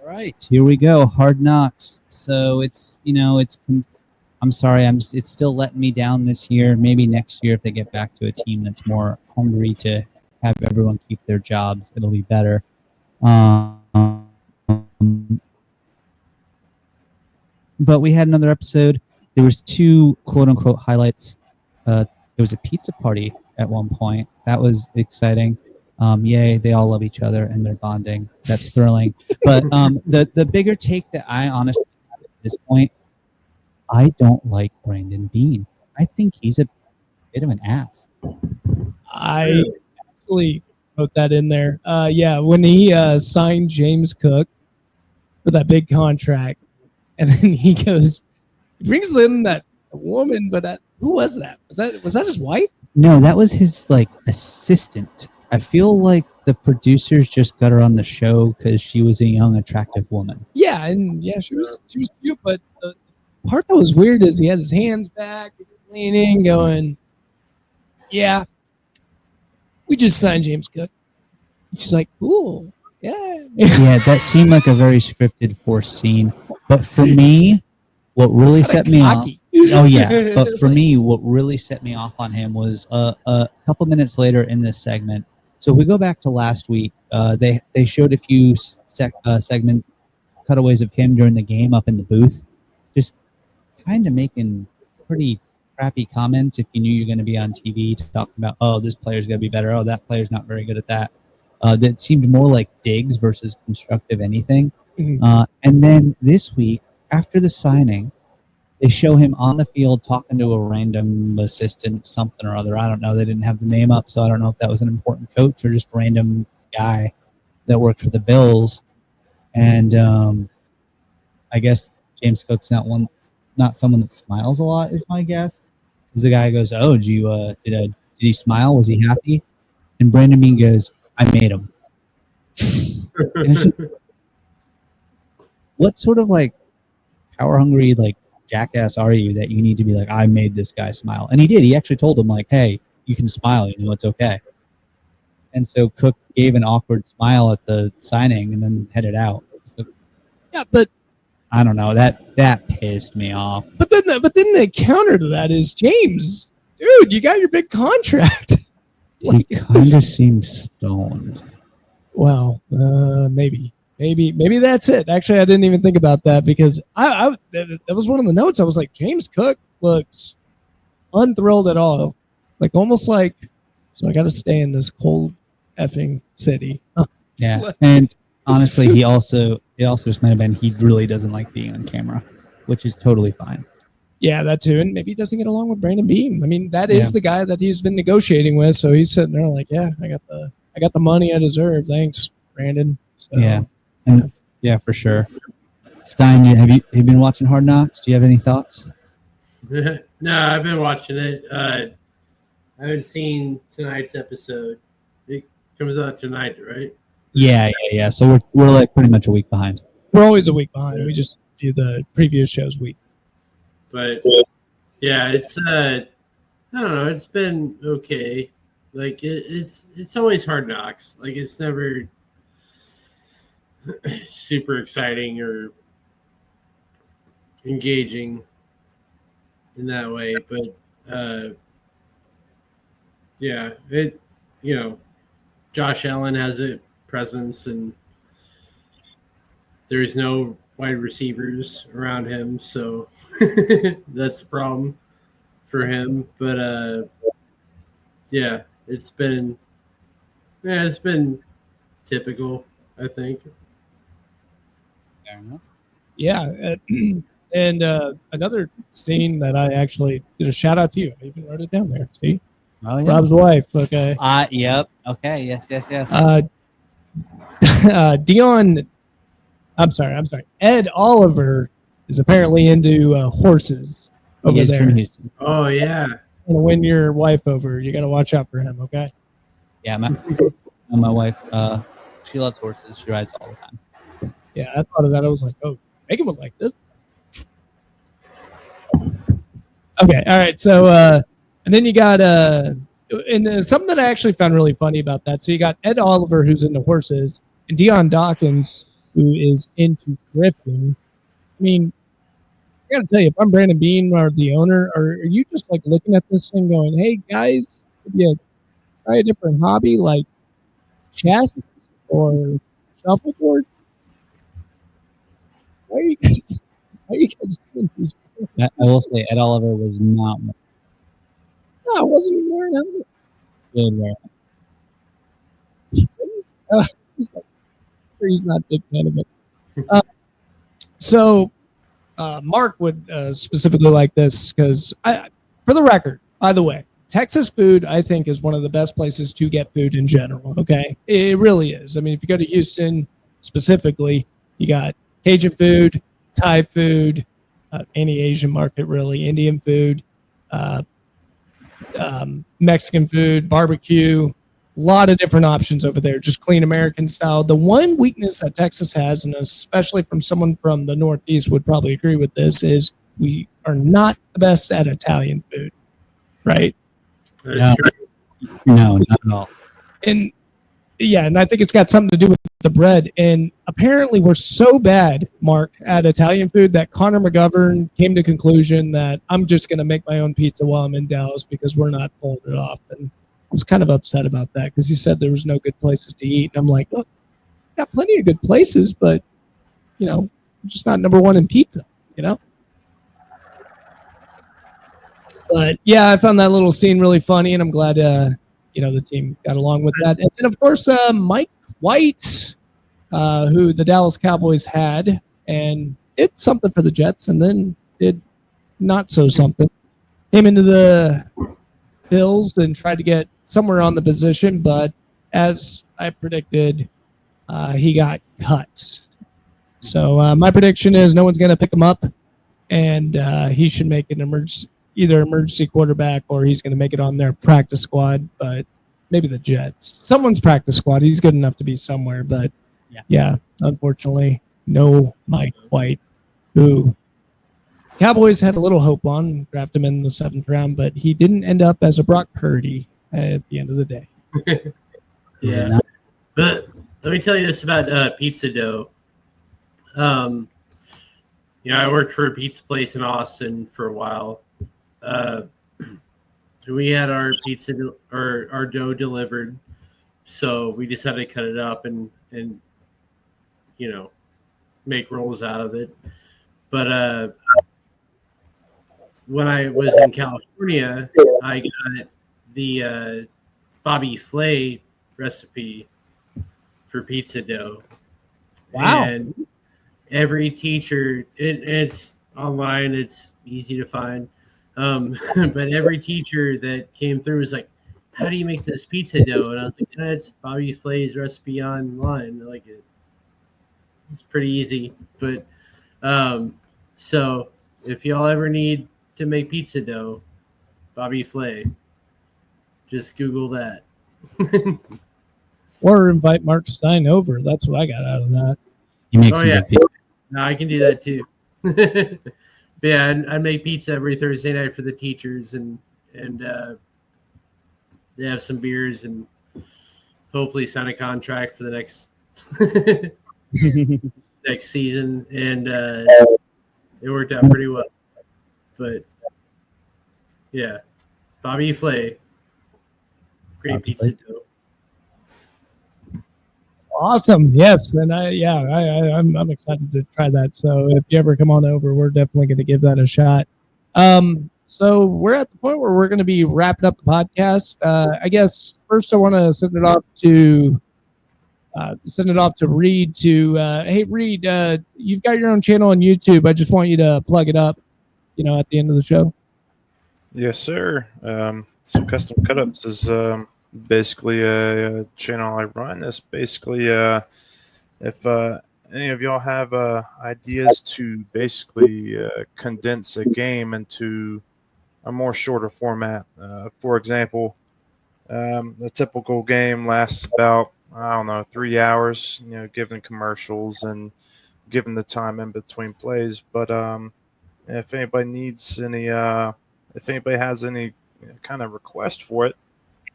Speaker 2: Right, here we go. Hard Knocks. So it's I'm sorry, it's still letting me down this year. Maybe next year, if they get back to a team that's more hungry to have everyone keep their jobs, it'll be better. But we had another episode. There was two quote unquote highlights. There was a pizza party at one point. That was exciting. Yay, they all love each other and they're bonding. That's thrilling. But the bigger take that I honestly have at this point, I don't like Brandon Beane. I think he's a bit of an ass.
Speaker 1: I actually wrote that in there. Yeah, when he signed James Cook for that big contract, and then he brings in that woman, but who was that? Was that his wife?
Speaker 2: No, that was his assistant. I feel like the producers just got her on the show because she was a young, attractive woman.
Speaker 1: Yeah, and yeah, she was cute, but the part that was weird is he had his hands back, leaning, going, yeah, we just signed James Cook. She's like, cool. Yeah.
Speaker 2: Yeah, that seemed like a very scripted, forced scene. But for me, what really set me off. Oh yeah, but for me, what really set me off on him was a couple minutes later in this segment. So we go back to last week. They showed a few segment cutaways of him during the game up in the booth, just kind of making pretty crappy comments. If you knew you're going to be on TV talking about, oh, this player's going to be better. Oh, that player's not very good at that. That seemed more like digs versus constructive anything.
Speaker 1: Mhm.
Speaker 2: And then this week, after the signing, they show him on the field talking to a random assistant, something or other. I don't know. They didn't have the name up, so I don't know if that was an important coach or just a random guy that worked for the Bills. And I guess James Cook's not someone that smiles a lot, is my guess. Because the guy goes, "Oh, did he smile? Was he happy?" And Brandon Bean goes, "I made him." And it's just, what sort of like power hungry like jackass are you that you need to be like, I made this guy smile? And he did. He actually told him like, hey, you can smile, it's okay. And so Cook gave an awkward smile at the signing and then headed out. So,
Speaker 1: Yeah, but
Speaker 2: I don't know, that pissed me off.
Speaker 1: But then the counter to that is, James, dude, you got your big contract.
Speaker 2: He kind of seemed stoned.
Speaker 1: Well, maybe that's it. Actually, I didn't even think about that because that was one of the notes. I was like, James Cook looks unthrilled at all, like almost like, so I got to stay in this cold effing city.
Speaker 2: Yeah, and honestly, it also just might have been he really doesn't like being on camera, which is totally fine.
Speaker 1: Yeah, that too, and maybe he doesn't get along with Brandon Beam. I mean, that is the guy that he's been negotiating with, so he's sitting there like, yeah, I got the money I deserve. Thanks, Brandon. So,
Speaker 2: yeah, for sure. Stein, have you been watching Hard Knocks? Do you have any thoughts?
Speaker 3: No, I've been watching it. I haven't seen tonight's episode. It comes out tonight, right?
Speaker 2: Yeah. So we're like pretty much a week behind.
Speaker 1: We're always a week behind. We just do the previous show's week.
Speaker 3: But yeah, it's I don't know. It's been okay. Like it's always Hard Knocks. Like it's never super exciting or engaging in that way. But yeah, it Josh Allen has a presence and there's no wide receivers around him, so that's a problem for him. But yeah, it's been typical, I think.
Speaker 2: Fair enough.
Speaker 1: Yeah, and another scene that I actually did a shout out to you. I even wrote it down there. See, Rob's wife. Okay.
Speaker 2: Yep. Okay. Yes.
Speaker 1: Dion. I'm sorry. Ed Oliver is apparently into horses over there.
Speaker 2: From Houston.
Speaker 3: Oh yeah.
Speaker 1: And when your wife over, you got to watch out for him. Okay.
Speaker 2: Yeah, my wife. She loves horses. She rides all the time.
Speaker 1: Yeah, I thought of that. I was like, oh, Megan would like this. Okay, all right. So, and then you got and something that I actually found really funny about that. So you got Ed Oliver, who's into horses, and Dion Dawkins, who is into drifting. I mean, I got to tell you, if I'm Brandon Bean or the owner, are you just like looking at this thing going, hey, guys, could you try a different hobby like chess or shuffleboard? Why are you guys doing these?
Speaker 2: I will say Ed Oliver was not
Speaker 1: No, I wasn't even wearing helmet.
Speaker 2: good wearing.
Speaker 1: He's not a big fan of it. So Mark would specifically like this because, for the record, by the way, Texas food, I think, is one of the best places to get food in general, okay? It really is. I mean, if you go to Houston specifically, you got Cajun food, Thai food, any Asian market, really, Indian food, Mexican food, barbecue, a lot of different options over there, just clean American style. The one weakness that Texas has, and especially from someone from the Northeast would probably agree with this, is we are not the best at Italian food, right?
Speaker 2: No, not at all.
Speaker 1: and yeah, and I think it's got something to do with the bread. And apparently, we're so bad, Mark, at Italian food that Connor McGovern came to conclusion that I'm just going to make my own pizza while I'm in Dallas because we're not pulling it off. And I was kind of upset about that because he said there was no good places to eat. And I'm like, look, got plenty of good places, but just not number one in pizza. But yeah, I found that little scene really funny, and I'm glad the team got along with that. And then, of course, Mike White, who the Dallas Cowboys had, and did something for the Jets, and then did not so something. Came into the Bills and tried to get somewhere on the position, but as I predicted, he got cut. So my prediction is no one's going to pick him up, and he should make an emergency quarterback, or he's going to make it on their practice squad, but maybe the Jets. Someone's practice squad. He's good enough to be somewhere, but yeah, unfortunately, no Mike White, who Cowboys had a little hope on, draft him in the 7th round, but he didn't end up as a Brock Purdy at the end of the day.
Speaker 3: Yeah. But let me tell you this about pizza dough. I worked for a pizza place in Austin for a while. We had our pizza or our dough delivered, so we just had to cut it up and make rolls out of it. But when I was in California, I got the Bobby Flay recipe for pizza dough.
Speaker 1: Wow.
Speaker 3: And every teacher, it's online, it's easy to find. But every teacher that came through was like, how do you make this pizza dough? And I was like, it's Bobby Flay's recipe online. They're like, it's pretty easy. But so if y'all ever need to make pizza dough, Bobby Flay, just Google that.
Speaker 1: Or invite Mark Stein over. That's what I got out of that.
Speaker 2: He makes
Speaker 3: Oh, yeah. No, I can do that too. But yeah, I make pizza every Thursday night for the teachers, and they have some beers and hopefully sign a contract for the next season, and it worked out pretty well. But yeah, Bobby Flay, great pizza dough.
Speaker 1: Awesome. Yes. And I'm excited to try that. So if you ever come on over, we're definitely going to give that a shot. So we're at the point where we're going to be wrapping up the podcast. I guess first I want to send it off to Reed hey, Reed, you've got your own channel on YouTube. I just want you to plug it up, at the end of the show.
Speaker 5: Yes, sir. So Custom Cutups is basically a channel I run. It's basically if any of y'all have ideas to basically condense a game into a more shorter format. For example, the typical game lasts about 3 hours. Given commercials and given the time in between plays. But if anybody has any kind of request for it,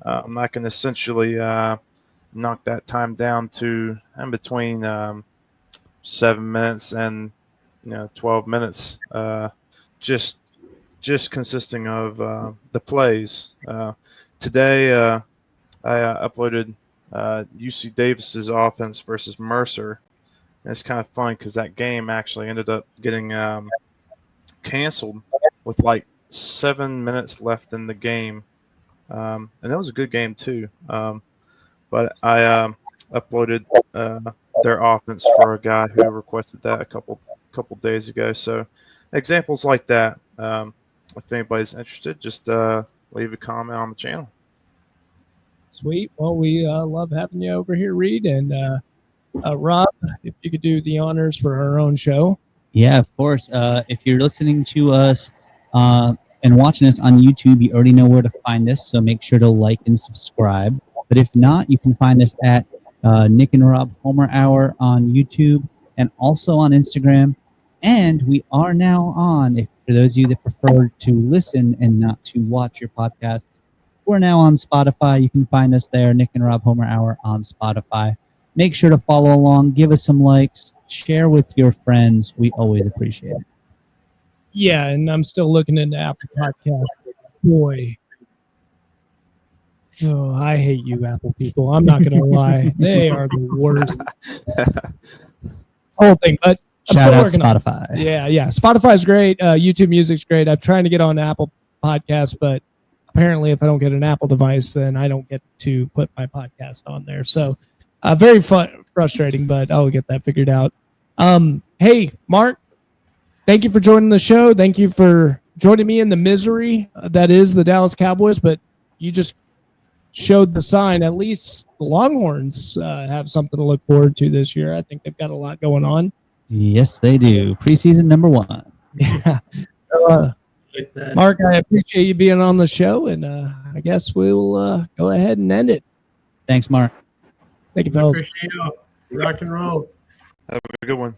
Speaker 5: I can essentially knock that time down to in between 7 minutes and 12 minutes, just consisting of the plays. Today, I uploaded UC Davis's offense versus Mercer. And it's kind of fun because that game actually ended up getting canceled with like 7 minutes left in the game. And that was a good game too. But I uploaded their offense for a guy who requested that a couple days ago. So examples like that. If anybody's interested, just leave a comment on the channel.
Speaker 1: Sweet. Well, we love having you over here, Reed. And Rob, if you could do the honors for our own show.
Speaker 2: Yeah, of course. If you're listening to us and watching us on YouTube, you already know where to find us, so make sure to like and subscribe. But if not, you can find us at Nick and Rob Homer Hour on YouTube and also on Instagram. And we are now on, for those of you that prefer to listen and not to watch your podcast, We're now on Spotify. You can find us there, Nick and Rob Homer Hour on Spotify. Make sure to follow along, give us some likes, share with your friends. We always appreciate it.
Speaker 1: Yeah, and I'm still looking into Apple Podcasts. Boy. Oh, I hate you, Apple people. I'm not going to lie. They are the worst. Whole thing, but I'm
Speaker 2: Shout
Speaker 1: still
Speaker 2: out
Speaker 1: working on it.
Speaker 2: Spotify.
Speaker 1: Yeah. Spotify's great. YouTube Music's great. I'm trying to get on Apple Podcasts, but apparently if I don't get an Apple device, then I don't get to put my podcast on there. So very frustrating, but I'll get that figured out. Hey, Mark, thank you for joining the show. Thank you for joining me in the misery that is the Dallas Cowboys, but you just showed the sign. At least the Longhorns have something to look forward to this year. I think they've got a lot going on.
Speaker 2: Yes, they do. Preseason number 1.
Speaker 1: Yeah. Mark, I appreciate you being on the show, and I guess we'll go ahead and end it.
Speaker 2: Thanks, Mark.
Speaker 1: Thank you, fellas.
Speaker 3: Appreciate you. Rock and roll.
Speaker 5: Have a good one.